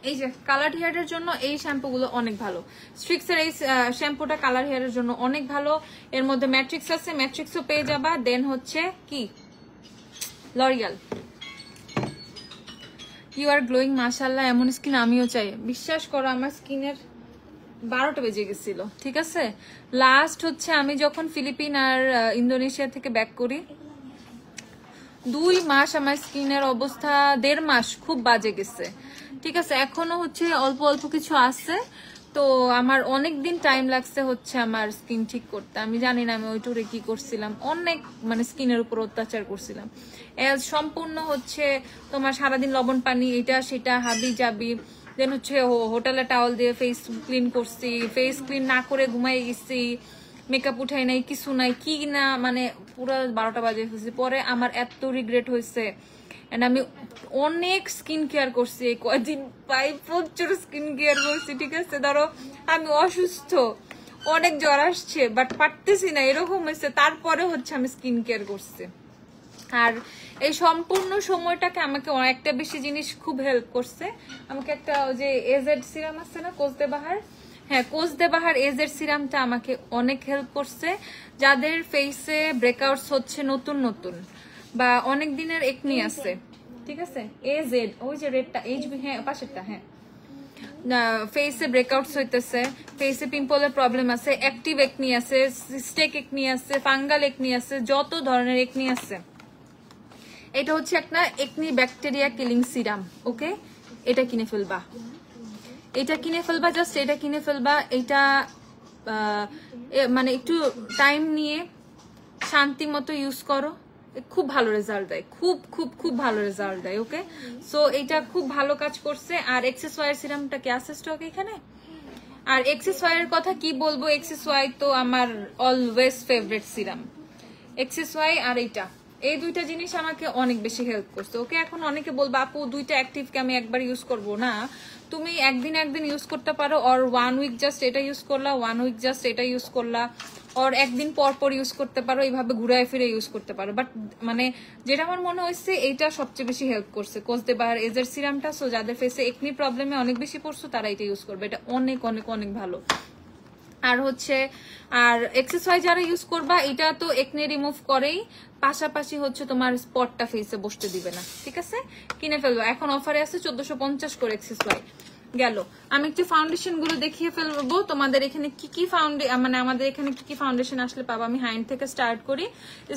এই যে কালার হেয়ারের জন্য এই শ্যাম্পুগুলো অনেক ভালো। স্ট্রিক্সের এই শ্যাম্পুটা কালার হেয়ারের জন্য অনেক ভালো। এর মধ্যে ম্যাট্রিক্স আছে, ম্যাট্রিক্সও পেয়ে যাবা। দেন হচ্ছে কি লরিয়াল। ইউ আর গ্লোয়িং মাশাআল্লাহ, এমন স্কিন আমিও চাই। বিশ্বাস করো আমার স্কিনের 12টা বেজে গেছিল, ঠিক আছে। লাস্ট হচ্ছে আমি যখন ফিলিপিন আর ইন্দোনেশিয়া থেকে ব্যাক করি, 2 মাস আমার স্কিনের অবস্থা, 1.5 মাস খুব বাজে গেছে, ঠিক আছে। এখনো হচ্ছে অল্প অল্প কিছু আছে, তো আমার অনেক দিন টাইম লাগছে হচ্ছে আমার স্কিন ঠিক করতে। আমি জানি না আমি ওই ট্যুরে কি করছিলাম, অনেক মানে স্কিনের উপর অত্যাচার করছিলাম। সম্পূর্ণ হচ্ছে তোমার সারাদিন লবণ পানি, এটা সেটা হাবি জাবি। দেন হচ্ছে হোটেলে টাওয়াল দিয়ে ফেস ক্লিন করছি, ফেস ক্লিন না করে ঘুমাই গেছি, মেকআপ উঠাই নাই, কিছু নাই, কি না মানে পুরো 12টা বাজে ফেলছি। পরে আমার এত রিগ্রেট হয়েছে, এন্ড আমি অনেক স্কিন কেয়ার করছি এই কয়দিন, প্রচুর স্কিন কেয়ার করছি, ঠিক আছে। ধরো আমি অসুস্থ, অনেক জ্বর আসছে, বাট পারতেছি না, এরকম হয়েছে, তারপরে হচ্ছে আমি স্কিন কেয়ার করছি। আর এই সম্পূর্ণ সময়টাকে আমাকে অনেকটা বেশি জিনিস খুব হেল্প করছে। আমাকে একটা যে এজেড সিরাম আছে না কোচদেবাহার, হ্যাঁ কোচদেবাহার এজেড সিরামটা আমাকে অনেক হেল্প করছে। যাদের ফেসে ব্রেকআউটস হচ্ছে নতুন নতুন বা অনেক দিনের একনি আছে, ঠিক আছে, এজেড ওই যে রেডটা এইচবি, হ্যাঁ পাশেরটা, হ্যাঁ ফেসে ব্রেকআউটস হইতেছে, ফেসে পিম্পলের প্রবলেম আছে, অ্যাক্টিভ একনি আছে, সিস্টেক একনি আছে, ফাঙ্গাল একনি আছে, যত ধরনের একনি আছে, এটা হচ্ছে একটা একনি ব্যাকটেরিয়া কিলিং সিরাম। ওকে, এটা কিনে ফেলবা, এটা কিনে ফেলবা, জাস্ট এটা কিনে ফেলবা। এটা মানে একটু টাইম নিয়ে শান্তি মতো ইউজ করো, খুব ভালো রেজাল্ট দেয়, খুব খুব খুব ভালো রেজাল্ট দেয়। ওকে, সো এটা খুব ভালো কাজ করছে। আর এক্সেস ওয়াই সিরামটা কি আছে স্টক এখানে? আর এক্সেস ওয়াই এর কথা কি বলবো, এক্সেস ওয়াই তো আমার always favourite serum. Axis Y আর এইটা, এই দুইটা জিনিস আমাকে অনেক বেশি হেল্প করছে। ওকে, এখন অনেকে বলবো আপু দুইটা অ্যাক্টিভকে আমি একবার ইউজ করবো না, তুমি একদিন ইউজ করতে পারো, অর 1 উইক জাস্ট এটা ইউজ করলা, 1 উইক জাস্ট এটা ইউজ করলা, অর একদিন পর পর ইউজ করতে পারো, এইভাবে ঘুরায় ফিরে ইউজ করতে পারো। বাট মানে যেটা আমার মনে হয়েছে এইটা সবচেয়ে বেশি হেল্প করছে, কোচদেবাহার এজের সিরামটা। সো যাদের ফেসে একনি প্রবলেমে অনেক বেশি পড়ছো তারা এটা ইউজ করবে, এটা অনেক অনেক অনেক ভালো। আর হচ্ছে আর এক্সেস ওয়াই যারা ইউজ করবা, এটা তো একনি রিমুভ করেই, পাশাপাশি হচ্ছে তোমার স্পটটা ফেসে বসতে দিবে না। ঠিক আছে, কিনে ফেলবো, এখন অফারে আছে 1450 করে এক্সেস ওয়াই। গেল, আমি একটু ফাউন্ডেশন গুলো দেখিয়ে ফেলবো তোমাদের। এখানে কি কি মানে আমাদের এখানে কি কি ফাউন্ডেশন আসলে পাবো, আমি হাইন্ড থেকে স্টার্ট করি।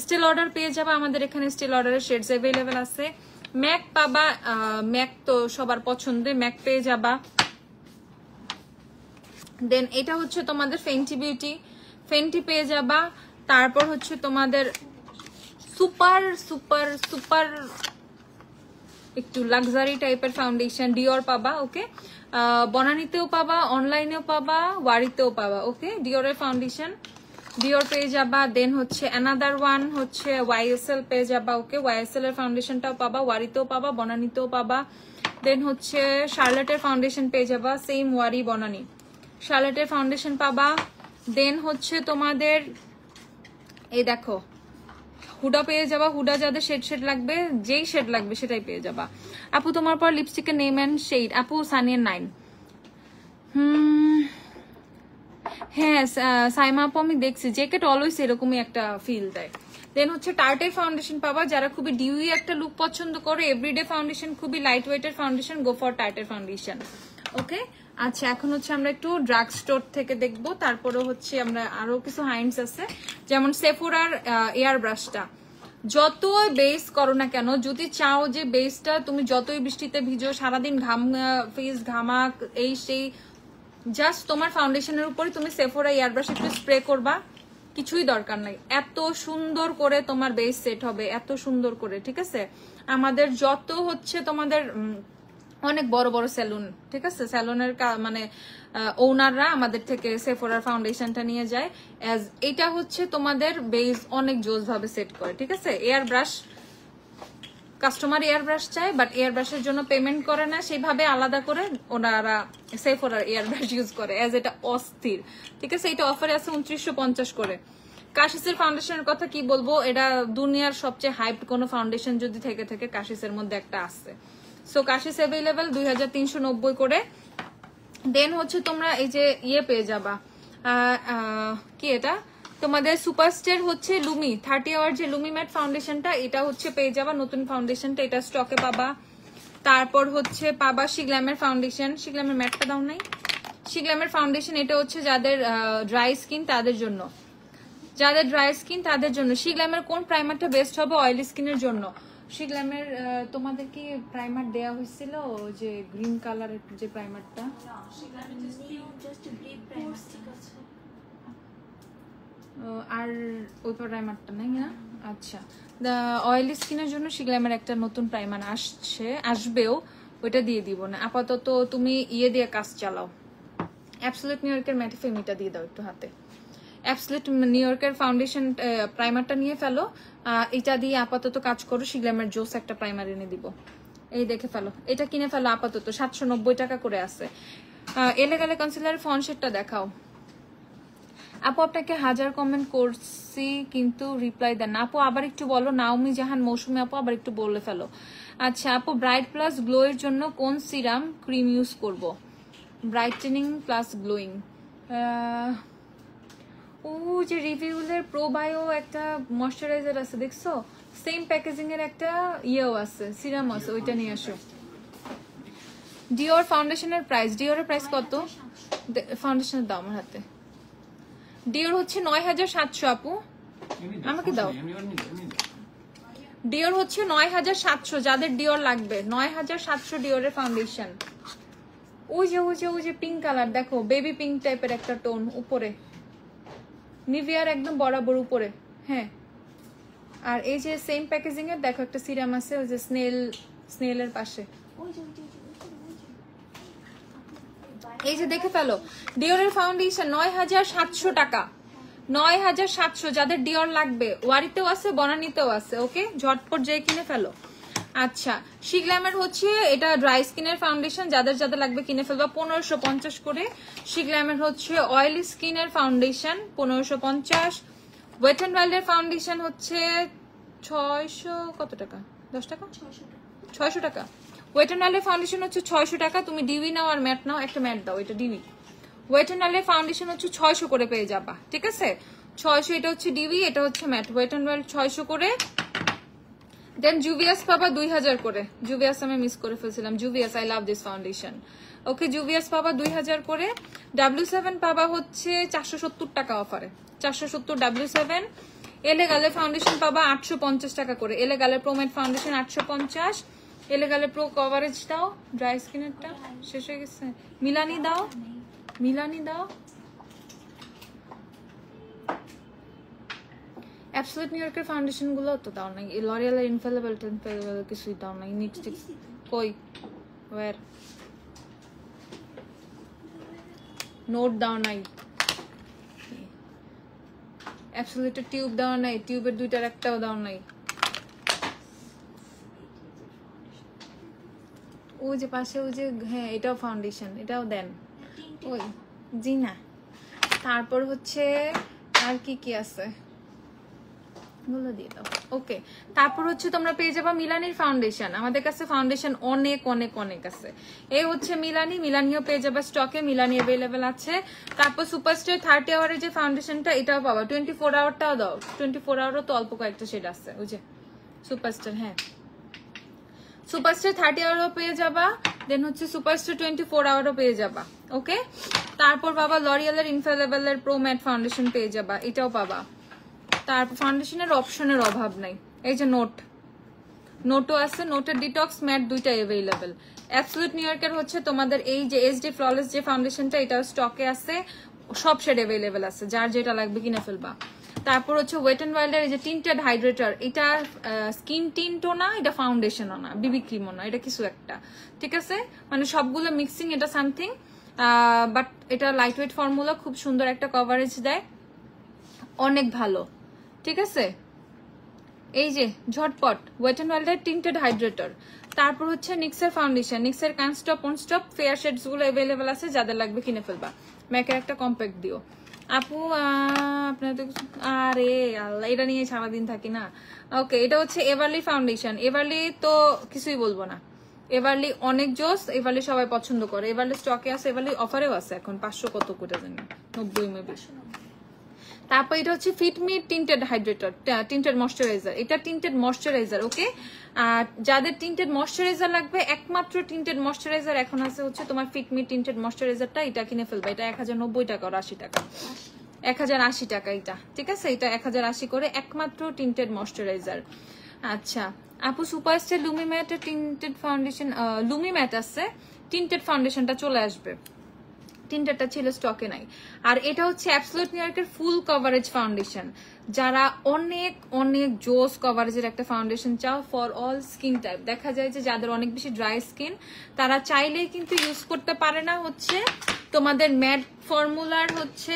স্টিল অর্ডার পেয়ে যাবা, আমাদের এখানে স্টিল অর্ডারের শেডস অ্যাভেলেবেল আছে। ম্যাক পাবা, ম্যাক তো সবার পছন্দের, ম্যাক পেয়ে যাবা। দেন এটা হচ্ছে তোমাদের ফেন্টি বিউটি, ফেন্টি পেয়ে যাবা। তারপর হচ্ছে তোমাদের সুপার সুপার সুপার একটু লাক্সারি টাইপের ফাউন্ডেশন ডিওর পাবা। ওকে, বনানীতেও পাবা, অনলাইনেও পাবা, ওয়ারিতেও পাবা। ওকে, ডিওরের ফাউন্ডেশন ডিওর পেয়ে যাবা। দেন হচ্ছে অ্যানাদার ওয়ান হচ্ছে ওয়াইএসএল পেয়ে যাবা। ওকে, ওয়াইএসএল এর ফাউন্ডেশনটাও পাবা, ওয়ারিতেও পাবা, বনানীতেও পাবা। দেন হচ্ছে শার্লেটের ফাউন্ডেশন পেয়ে যাবা, সেম ওয়ারি বনানী, শার্লেটের ফাউন্ডেশন পাবা। দেন হচ্ছে তোমাদের এই দেখো হুডা পেয়ে যাবা, হুডা যাদের শেড লাগবে, যেই শেড লাগবে সেটাই পেয়ে যাবা। আপু তোমার পর লিপস্টিকের নেম এন্ড শেড, আপু সানিয়া 9। হ্যাঁ সাইমা আপু আমি দেখছি, জ্যাকেট অলওয়েজ এরকমই একটা ফিল দেয়। দেন হচ্ছে টার্টের ফাউন্ডেশন পাবা, যারা খুবই ডিউই একটা লুক পছন্দ করে, এভরিডে ফাউন্ডেশন, খুবই লাইট ওয়েটের ফাউন্ডেশন, গো ফর টার্টের ফাউন্ডেশন। ওকে, আচ্ছা এখন হচ্ছে আমরা একটু ড্রাগ স্টোর থেকে দেখবো, তারপরে হচ্ছে আমরা আরো কিছু হাইন্ডস আছে, যেমন সেফোরার এয়ার ব্রাশটা। যত বেস করো না কেন, যদি চাও যে বেসটা তুমি যতই বৃষ্টিতে ভিজো, সারাদিন ঘাম, ফেস ঘামাক, এই সেই, জাস্ট তোমার ফাউন্ডেশনের উপরে তুমি সেফোরা এয়ার ব্রাশ একটু স্প্রে করবা, কিছুই দরকার নাই, এত সুন্দর করে তোমার বেস সেট হবে, এত সুন্দর করে। ঠিক আছে, আমাদের যত হচ্ছে তোমাদের অনেক বড় বড় সেলুন, ঠিক আছে, সেলুনের মানে ওনাররা আমাদের থেকে সেফোরার ফাউন্ডেশনটা নিয়ে যায়, অ্যাজ এটা হচ্ছে তোমাদের বেস অনেক জোস ভাবে সেট করে। ঠিক আছে, air brush customer air brush চায়, বাট এয়ার ব্রাশের জন্য পেমেন্ট করে না, সেইভাবে আলাদা করে ওনারা সেফোরার এয়ার ব্রাশ ইউজ করে, অ্যাজ এটা অস্থির। ঠিক আছে, এটা অফারে আছে 2950 করে। কাশিসের ফাউন্ডেশনের কথা কি বলবো, এটা দুনিয়ার সবচেয়ে হাইপড কোনো ফাউন্ডেশন যদি থেকে থাকে কাশিসের মধ্যে একটা আছে। সো কাশিস অ্যাভেলেবেল 2390 করে। দেন হচ্ছে তোমরা এই যে ইয়ে পেয়ে যাবা, কি এটা তোমাদের সুপারস্টার হচ্ছে লুমি 30 আওয়ার যে লুমি ম্যাট ফাউন্ডেশনটা, এটা হচ্ছে পেয়ে যাবা, নতুন ফাউন্ডেশনটা, এটা স্টকে পাবা। তারপর হচ্ছে পাবা শিগ্ল্যামের ফাউন্ডেশন, শিগ্ল্যামের ম্যাটটা দাও নাই, শিগ্ল্যামের ফাউন্ডেশন, এটা হচ্ছে যাদের ড্রাই স্কিন তাদের জন্য, যাদের ড্রাই স্কিন তাদের জন্য। শিগ্ল্যামের কোন প্রাইমারটা বেস্ট হবে অয়েলি স্কিনের জন্য? শিগ্ল্যামের তোমাদের কি প্রাইমার দেয়া হয়েছিল, যে গ্রিন কালারের যে প্রাইমারটা? আর ওই প্রাইমারটা নাই না? আচ্ছা, অয়েলি স্কিনের জন্য শিগ্ল্যামের একটা নতুন প্রাইমার আসবেও, ওইটা দিয়ে দিব না আপাতত, তুমি ইয়ে দিয়ে কাজ চালাও, অ্যাবসলিউট নিউ ইয়র্কের ম্যাটে ফেমিটা দিয়ে দাও একটু হাতে, অ্যাবসলিউট নিউ ইয়র্কের ফাউন্ডেশন প্রাইমারটা নিয়ে ফেলো, এটা দিয়ে আপাতত কাজ করো, শিগ্ল্যামের জোস একটা প্রাইমার এনে দিব, এই দেখে ফেলো, এটা কিনে ফেলো আপাতত 790 টাকা করে আছে। এলে গেলে কনসিলারের ফন্ট শেডটা দেখাও, আপু আপনাকে 1000 কমেন্ট করছি কিন্তু রিপ্লাই দেন না। আপু আবার একটু বলো, নাওমি জাহান মৌসুমী আপু আবার একটু বলে ফেলো। আচ্ছা আপু, ব্রাইট প্লাস গ্লো এর জন্য কোন সিরাম ক্রিম ইউজ করব? ব্রাইটেনিং প্লাস গ্লোয়িং, ও যে রিভিউলের প্রোবায়ো একটা ময়শ্চারাইজার আছে দেখছো, সেম প্যাকেজিং এর একটা ইয়েও আছে, সিরাম আছে, ওইটা নিয়ে আসো। ডিওর ফাউন্ডেশনের প্রাইস, ডিওরের প্রাইস কত? ফাউন্ডেশনের দাও আমার হাতে। ডিওর হচ্ছে 9700 আপু, আমাকে দাও। ডিওর হচ্ছে 9700, যাদের ডিওর লাগবে 9700 ডিওরের ফাউন্ডেশন। ওই যে পিঙ্ক কালার দেখো, বেবি পিঙ্ক টাইপের একটা টোন উপরে, নিভিয়ার একদম বরাবর উপরে। হ্যাঁ, আর এই যে সেম প্যাকেজিং এর দেখো একটা সিরাম আছে, ওই যে স্নেলের পাশে, এই যে দেখে ফেলো। ডিওরের ফাউন্ডেশন 9700 টাকা, 9700। যাদের ডিওর লাগবে, ওয়ারিতেও আছে বনানীতেও আছে, ওকে ঝটপট যেয়ে কিনে ফেলো। আচ্ছা, শি গ্ল্যামের হচ্ছে এটা ড্রাই স্কিনের ফাউন্ডেশন, যাদের যাদের লাগবে কিনে ফেলবা 1550 করে। শি গ্ল্যামের হচ্ছে অয়েলি স্কিনের ফাউন্ডেশন 1550। ওয়েট এন্ড ওয়াইল্ডের ফাউন্ডেশন হচ্ছে 600 কত টাকা, 10 টাকা, 600 টাকা। ওয়েট এন্ড ওয়াইল্ডের ফাউন্ডেশন হচ্ছে 600 টাকা। তুমি ডিভি নাও আর ম্যাট নাও, একটা ম্যাট দাও, এটা ডিভি। ওয়েট এন্ড ওয়াইল্ডের ফাউন্ডেশন হচ্ছে 600 করে পেয়ে যাবা, ঠিক আছে 600। এটা হচ্ছে ডিভি, এটা হচ্ছে ম্যাট। ওয়েট এন্ড ওয়াইল্ড 600 করে। দেন জুভিয়াস পাবা 2000 করে। জুভিয়াস আমি মিস করে ফেলছিলাম, জুভিয়াস আই লাভ দিস ফাউন্ডেশন। ওকে, জুভিয়াস পাবা 2000 করে। W7 পাবা হচ্ছে 470 টাকা অফারে, 470 W7। এলেগালে ফাউন্ডেশন পাবা 850 টাকা করে। এলেগালের প্রোমেট ফাউন্ডেশন 850। এলেগালের প্রো কভারেজ দাও, ড্রাই স্কিনেরটা শেষ হয়ে গেছে। মিলানি দাও, মিলানি দাও। অ্যাবসলিউট নিউ ইয়র্কের ফাউন্ডেশন গুলো তো দাও নাই, লরিয়ালের ইনফেলেবল কিছুই দাও নাই। নেক্সট কই, ওয়ার নোট দাও নাই, অ্যাবসলিউটের টিউব দাও নাই, টিউবের দুইটার একটাও দাও নাই। ওই যে পাশে ওই যে, হ্যাঁ এটাও ফাউন্ডেশন, এটাও দেন। ওই জি না, তারপর হচ্ছে আর কি কি আছে বলে দিয়ে দাও। ওকে, তারপর হচ্ছে তোমরা পেয়ে যাবা মিলানির ফাউন্ডেশন। আমাদের কাছে ফাউন্ডেশন অনেক অনেক অনেক আছে। এই হচ্ছে মিলানি, মিলানিও পেয়ে যাবা স্টকে, মিলানি অ্যাভেলেবেল আছে। তারপর সুপারস্টার 30 আওয়ারের যে ফাউন্ডেশনটা, এটাও পাবা। 24 আওয়ারটাও দাও, 24 আওয়ারও তো অল্প কয়েকটা শেড আছে। ওই যে সুপারস্টার, হ্যাঁ সুপারস্টার 30 আওয়ারও পেয়ে যাবা। দেন হচ্ছে সুপারস্টার 24 আওয়ারও পেয়ে যাবা। ওকে, তারপর বাবা লরিয়ালের ইনফেলেবলের প্রো ম্যাট ফাউন্ডেশন পেয়ে যাবা, এটাও পাবা। তারপর ফাউন্ডেশনের অপশনের অভাব নাই। এই যে নোটও আছে, নোটের ডিটক্স ম্যাট দুইটা অ্যাভেলেবেল। অ্যাবসলিউট নিউ ইয়র্কের হচ্ছে তোমাদের এই যে এসডি ফ্ললেস যে ফাউন্ডেশনটা, এটাও স্টকে আছে, সব শেড অ্যাভেলেবেল আছে, যার যেটা লাগবে কিনে ফেলবা। তারপর হচ্ছে ওয়েট এন্ড ওয়াইল্ডের এই যে টিন্টেড হাইড্রেটার, এটা স্কিন টিন্টও না, এটা ফাউন্ডেশনও না, বিবি ক্রিমও না, এটা কিছু একটা, ঠিক আছে মানে সবগুলো মিক্সিং, এটা সামথিং, বাট এটা লাইট ওয়েট ফর্মুলা, খুব সুন্দর একটা কভারেজ দেয়, অনেক ভালো, ঠিক আছে। এই যে ঝটপট ওয়েট এন্ড ওয়াইল্ডের টিন্টেড হাইড্রেটার। তারপর হচ্ছে নিক্সের ফাউন্ডেশন, নিক্সের can't stop won't stop fair shades গুলো অ্যাভেলেবেল আছে, যাদের লাগবে কিনে ফেলবা। ম্যাকের একটা কম্প্যাক্ট দিও আপু, আপনার তো আরে আল্লাহ, এটা নিয়ে সারাদিন থাকি না। ওকে, এটা হচ্ছে এভারলি ফাউন্ডেশন। এভারলি তো কিছুই বলবো না, এভারলি অনেক জোস, এভারলি সবাই পছন্দ করে, এভারলি স্টকে আছে, এভারলি অফারেও আছে এখন 500 কত করে জানি, 90 মেবি। তারপর এটা হচ্ছে ফিটমি টিন্টেড হাইড্রেটর, টিন্টেড ময়শ্চারাইজার, এটা টিন্টেড ময়শ্চারাইজার। ওকে, আর যাদের টিন্টেড ময়শ্চারাইজার লাগবে, একমাত্র টিন্টেড ময়শ্চারাইজার এখন আছে হচ্ছে তোমার ফিটমি টিন্টেড ময়শ্চারাইজারটা, এটা কিনে ফেলবা। এটা 1090 টাকা আর 80 টাকা, 1080 টাকা এটা, ঠিক আছে। এটা 1080 করে, একমাত্র টিন্টেড ময়শ্চারাইজার। আচ্ছা আপু, সুপারস্টার লুমি ম্যাটের টিন্টেড ফাউন্ডেশন, লুমি ম্যাট আছে, টিন্টেড ফাউন্ডেশনটা চলে আসবে, টিন্টেডটা ছিল স্টকে নাই। আর এটা হচ্ছে অ্যাবসলিউট নিউ ইয়র্কের ফুল কভারেজ ফাউন্ডেশন। যারা অনেক অনেক জোস কভারেজের একটা ফাউন্ডেশন চাও ফর অল স্কিন টাইপ, দেখা যায় যে যাদের অনেক বেশি ড্রাই স্কিন, তারা চাইলেই কিন্তু ইউজ করতে পারে না হচ্ছে তোমাদের ম্যাট ফর্মুলার হচ্ছে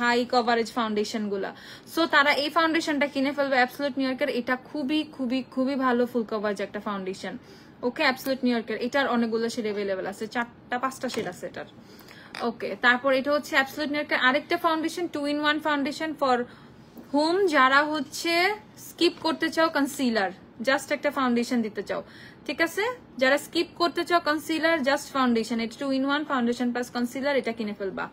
হাই কভারেজ ফাউন্ডেশন গুলা। সো তারা এই ফাউন্ডেশনটা কিনে ফেলবে অ্যাবসলিউট নিউ ইয়র্কের। এটা খুবই খুবই খুবই ভালো ফুল কভারেজ একটা ফাউন্ডেশন। ওকে, অ্যাবসলিউট নিউ ইয়র্কের এটার অনেকগুলো শেড অ্যাভেলেবেল আছে, 4টা 5টা শেড আছে এটার। ওকে, তারপর এটা হচ্ছে অ্যাবসলিউট নেটের আরেকটা foundation, 2-in-1 foundation for home, যারা হচ্ছে স্কিপ করতে চাও কনসিলার, জাস্ট একটা ফাউন্ডেশন দিতে চাও, ঠিক আছে? যারা স্কিপ করতে চাও কনসিলার জাস্ট ফাউন্ডেশন, এটা 2-in-1 ফাউন্ডেশন প্লাস কনসিলার, এটা কিনে ফেলবা।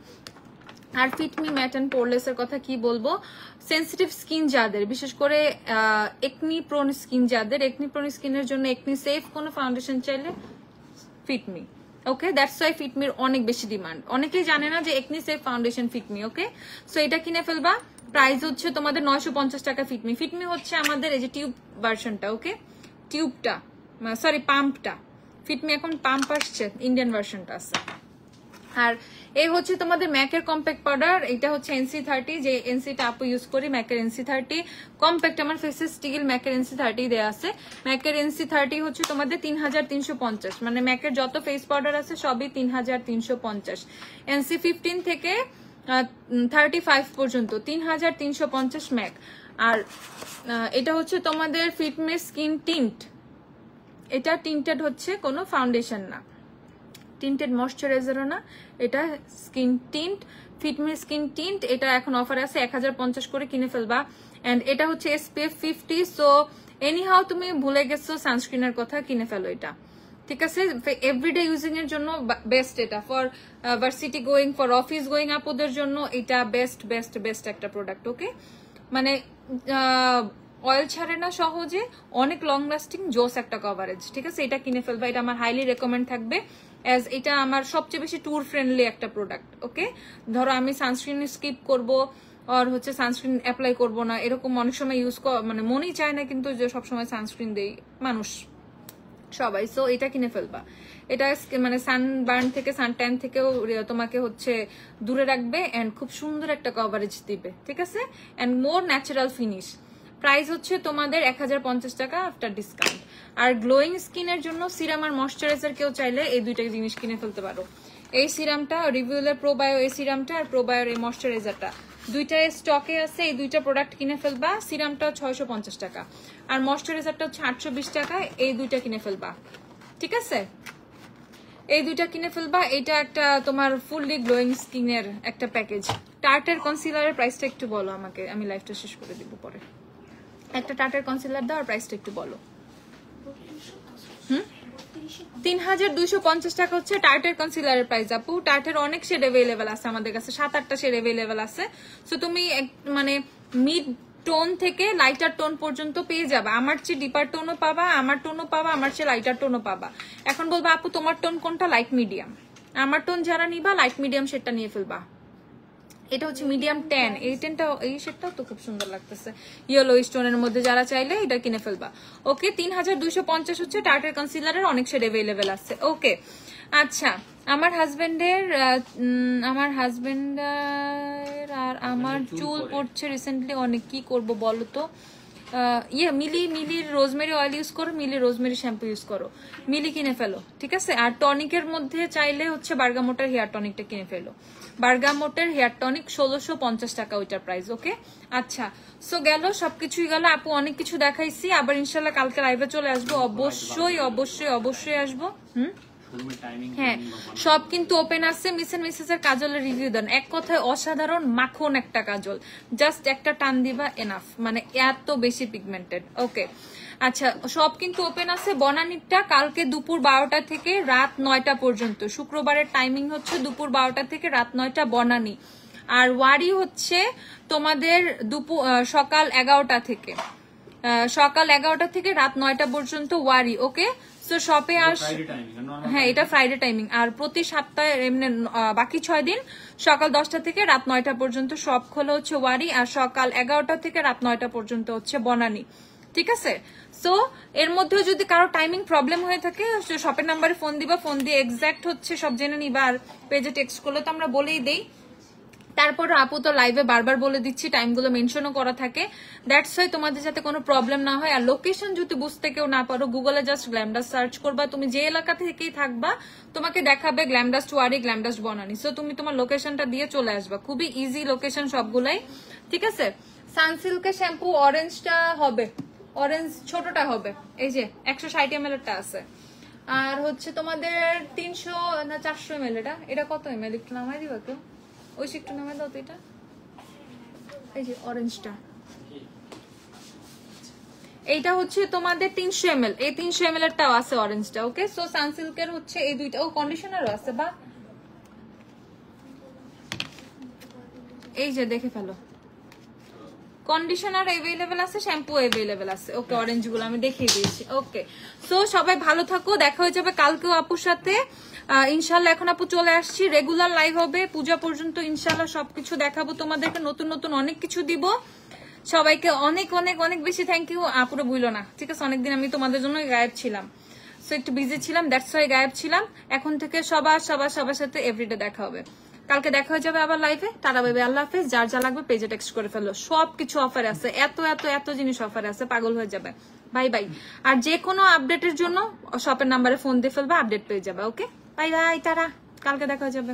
আর ফিটমি ম্যাট অ্যান্ড পোরলেস এর কথা কি বলবো, সেন্সিটিভ স্কিন যাদের, বিশেষ করে একনি প্রোন স্কিন যাদের, একনি প্রোন স্কিনের জন্য একনি সেফ কোনো ফাউন্ডেশন চাইলে ফিটমি। ওকে, দ্যাটস ওয়াই ফিটমির অনেক বেশি ডিমান্ড। অনেকেই জানে না যে একনি সেফ ফাউন্ডেশন ফিটমি। ওকে, সো এটা কিনে ফেলবা। প্রাইস হচ্ছে তোমাদের 950 টাকা ফিটমি। ফিটমি হচ্ছে আমাদের এই যে টিউব ভার্সনটা। ওকে, টিউবটা, সরি পাম্পটা, ফিটমি এখন পাম্প আসছে, ইন্ডিয়ান ভার্সনটা আছে। আর এই হচ্ছে তোমাদের ম্যাকের কম্প্যাক্ট পাউডার, এটা হচ্ছে NC30, যে এনসিটা আপু ইউজ করি, ম্যাকের NC30 কম্প্যাক্ট। আমার ফেসে স্টিল ম্যাকের NC30 দেয়া আছে। ম্যাকের NC30 হচ্ছে তোমাদের 3350, মানে ম্যাকের যত ফেস পাউডার আছে সবই 3350। NC15 থেকে 35 পর্যন্ত 3350 ম্যাক। আর এটা হচ্ছে তোমাদের ফিটমি স্কিন টিন্ট, এটা টিন্টেড হচ্ছে কোনো ফাউন্ডেশন না, টিন্টেড ময়শ্চারাইজারও না, এটা skin tint, Fit Me skin tint. এটা এখন অফার আছে 1050 করে, কিনে ফেলবা। এন্ড এটা হচ্ছে SPF 50, সো এনিহাউ তুমি ভুলে গেছো সানস্ক্রিনের কথা, কিনে ফেলো এটা, ঠিক আছে? এভরিডে ইউজিং এর জন্য বেস্ট এটা, for varsity going, for office going আপুদের জন্য এটা বেস্ট বেস্ট বেস্ট একটা প্রোডাক্ট। ওকে, মানে অয়েল ছাড়ে না সহজে, অনেক লং লাস্টিং, জোস একটা কভারেজ, ঠিক আছে? এটা কিনে ফেলবা, এটা আমার হাইলি রেকমেন্ড থাকবে, অ্যাজ এটা আমার সবচেয়ে বেশি ট্যুর ফ্রেন্ডলি একটা প্রোডাক্ট। ওকে, ধরো আমি সানস্ক্রিন স্কিপ করবো আর হচ্ছে সানস্ক্রিন অ্যাপ্লাই করবো না, এরকম অনেক সময় ইউজ মানে মনেই চায় না কিন্তু যে সবসময় সানস্ক্রিন দেই মানুষ সবাই, সো এটা কিনে ফেলবা। এটা মানে সানবার্ন থেকে, সানট্যান থেকেও তোমাকে হচ্ছে দূরে রাখবে এন্ড খুব সুন্দর একটা কভারেজ দিবে, ঠিক আছে? And more natural finish. Price হচ্ছে তোমাদের 1050 টাকা আফটার ডিসকাউন্ট। আর গ্লোয়িং স্কিনের জন্য সিরাম আর ময়শ্চারাইজার কেউ চাইলে এই দুইটা জিনিস কিনে ফেলতে পারো। এই সিরামটা, রিভিউলের প্রোবায়ো এই সিরামটা, আর প্রোবায়োর এই ময়শ্চারাইজারটা, দুইটা স্টকে আছে। এই দুইটা প্রোডাক্ট কিনে ফেলবা। সিরামটা 650 টাকা আর ময়শ্চারাইজারটা হচ্ছে 820 টাকা। এই দুইটা কিনে ফেলবা, ঠিক আছে? এই দুইটা কিনে ফেলবা। এটা একটা তোমার ফুললি গ্লোয়িং স্কিনের একটা প্যাকেজ। টার্টার কনসিলারের প্রাইসটা একটু বলো আমাকে, আমি লাইভটা শেষ করে দিব পরে। একটা টার্টার কনসিলার দাও আর প্রাইসটা একটু বলো। 3250 টাকা হচ্ছে টার্টার কনসিলারের প্রাইস আপু। টার্টার অনেক শেড অ্যাভেলেবেল আছে আমাদের কাছে, 7-8টা শেড অ্যাভেলেবেল আছে। সো তুমি মানে মিড টোন থেকে লাইটার টোন পর্যন্ত পেয়ে যাবা। আমার চেয়ে ডিপার টোনও পাবা, আমার টোনও পাবা, আমার চেয়ে লাইটার টোনও পাবা। এখন বলবা আপু তোমার টোন কোনটা? Light medium. আমার টোন যারা নিবা লাইট মিডিয়াম শেডটা নিয়ে ফেলবা। এটা হচ্ছে মিডিয়াম 10। এই 10টা, এই শেডটাও তো খুব সুন্দর লাগতেছে, ইয়েলো স্টোনের মধ্যে। যারা চাইলে এটা কিনে ফেলবা। ওকে, 3250 হচ্ছে টার্টার কনসিলারের, অনেক শেড অ্যাভেলেবেল আছে। ওকে, আচ্ছা, আমার হাজবেন্ডের আর আমার চুল পড়ছে রিসেন্টলি অনেক, কি করব বলো তো? মিলির রোজমেরি অয়েল ইউজ করো, মিলি রোজমেরি শ্যাম্পু ইউজ করো, মিলি কিনে ফেলো, ঠিক আছে? আর টনিকের মধ্যে চাইলে হচ্ছে বার্গামোটার হেয়ার টনিকটা কিনে ফেলো। বার্গামোটের হেয়ার টনিক 1650 টাকা ওইটার প্রাইস। ওকে, আচ্ছা, সো গেল, সবকিছুই গেল আপু, অনেক কিছু দেখাইছি। আবার ইনশাল্লাহ কালকে লাইভে চলে আসবো, অবশ্যই অবশ্যই অবশ্যই আসবো। হ্যাঁ, সব কিন্তু ওপেন আছে। মিস এন্ড মিসেস এর কাজলের রিভিউ দেন, এক কথায় অসাধারণ মাখন একটা কাজল, জাস্ট একটা টান দিবা এনাফ, মানে এত বেশি পিগমেন্টেড। ওকে, আচ্ছা, সব কিন্তু ওপেন আছে। বনানীটা কালকে দুপুর 12টা থেকে রাত 9টা পর্যন্ত, শুক্রবারের টাইমিং হচ্ছে দুপুর 12টা থেকে রাত 9টা বনানী। আর ওয়ারি হচ্ছে তোমাদের সকাল 11টা থেকে রাত 9টা পর্যন্ত ওয়ারি। ওকে, সো শপে আস, হ্যাঁ এটা ফ্রাইডে টাইমিং। আর প্রতি সপ্তাহে এমনি বাকি 6 দিন সকাল 10টা থেকে রাত 9টা পর্যন্ত শপ খোলা হচ্ছে ওয়ারি, আর সকাল 11টা থেকে রাত 9টা পর্যন্ত হচ্ছে বনানী, ঠিক আছে? সো এর মধ্যে যদি কারো টাইমিং প্রবলেম হয়ে থাকে শপের নাম্বারে ফোন দিবা, ফোন দিয়ে এক্সাক্ট হচ্ছে সব জেনে নিবা। আর পেজে টেক্সট করলে তো আমরা বলেই দেই। তারপর আপু তো লাইভে বারবার বলে দিচ্ছি, টাইমগুলো মেনশনও করা থাকে, দ্যাটস ওয়াই তোমাদের যাতে কোনো প্রবলেম না হয়। আর লোকেশন যদি বুঝতে কেউ না পারো, গুগলে জাস্ট গ্ল্যামডাস্ট সার্চ করবা, তুমি যে এলাকা থেকেই থাকবা তোমাকে দেখাবে গ্ল্যামডাস্ট ওয়ারি, গ্ল্যামডাস্ট বনানী। সো তুমি তোমার লোকেশনটা দিয়ে চলে আসবা, খুবই ইজি লোকেশন সবগুলাই, ঠিক আছে? সানসিল্কের শ্যাম্পু অরেঞ্জটা হবে, অরেঞ্জ ছোটটা হবে, এই যে 160 ml এরটা আছে। আর হচ্ছে তোমাদের 300 না 400 ml, এটা কত ml একটু নামাই দিবা কেউ? ওই একটু নামাই দাও তো এটা, এই যে অরেঞ্জটা, এইটা হচ্ছে তোমাদের 300 ml, এই 300 ml এরটাও আছে অরেঞ্জটা। ওকে, সো সানসিল্কের হচ্ছে এই দুইটা, ও কন্ডিশনারও আছে বা এই যে দেখে ফেলো, কন্ডিশনার अवेलेबल আছে, শ্যাম্পু अवेलेबल আছে। ওকে, অরেঞ্জ গুলো আমি দেখিয়ে দিয়েছি। ওকে, সো সবাই ভালো থাকো, দেখা হয়ে যাবে কালকেও আপুর সাথে ইনশাআল্লাহ। এখন আপু চলে আসছি, রেগুলার লাইভ হবে পূজা পর্যন্ত ইনশাআল্লাহ, সবকিছু দেখাবো তোমাদেরকে, নতুন নতুন অনেক কিছু দিব। সবাইকে অনেক অনেক অনেক বেশি থ্যাংক ইউ। আপুরো ভুলো না, ঠিক আছে? অনেকদিন আমি তোমাদের জন্য গায়েব ছিলাম, সো একটু বিজি ছিলাম, দ্যাটস ওয়াই গায়েব ছিলাম। এখন থেকে সবার সবার সবার সাথে এভরিডে দেখা হবে। কালকে দেখা হয়ে যাবে আবার লাইভে। তারা বেবে আল্লাহ হাফেজ। যার যা লাগবে পেজে টেক্সট করে ফেলো, সবকিছু অফার আছে, এত এত এত জিনিস অফার আছে, পাগল হয়ে যাবে। Bye bye. আর যে কোনো আপডেটের জন্য শপের নাম্বারে ফোন দিয়ে ফেলবে, আপডেট পেয়ে যাবে। ওকে, বাই বাই, তারা কালকে দেখা হয়ে যাবে।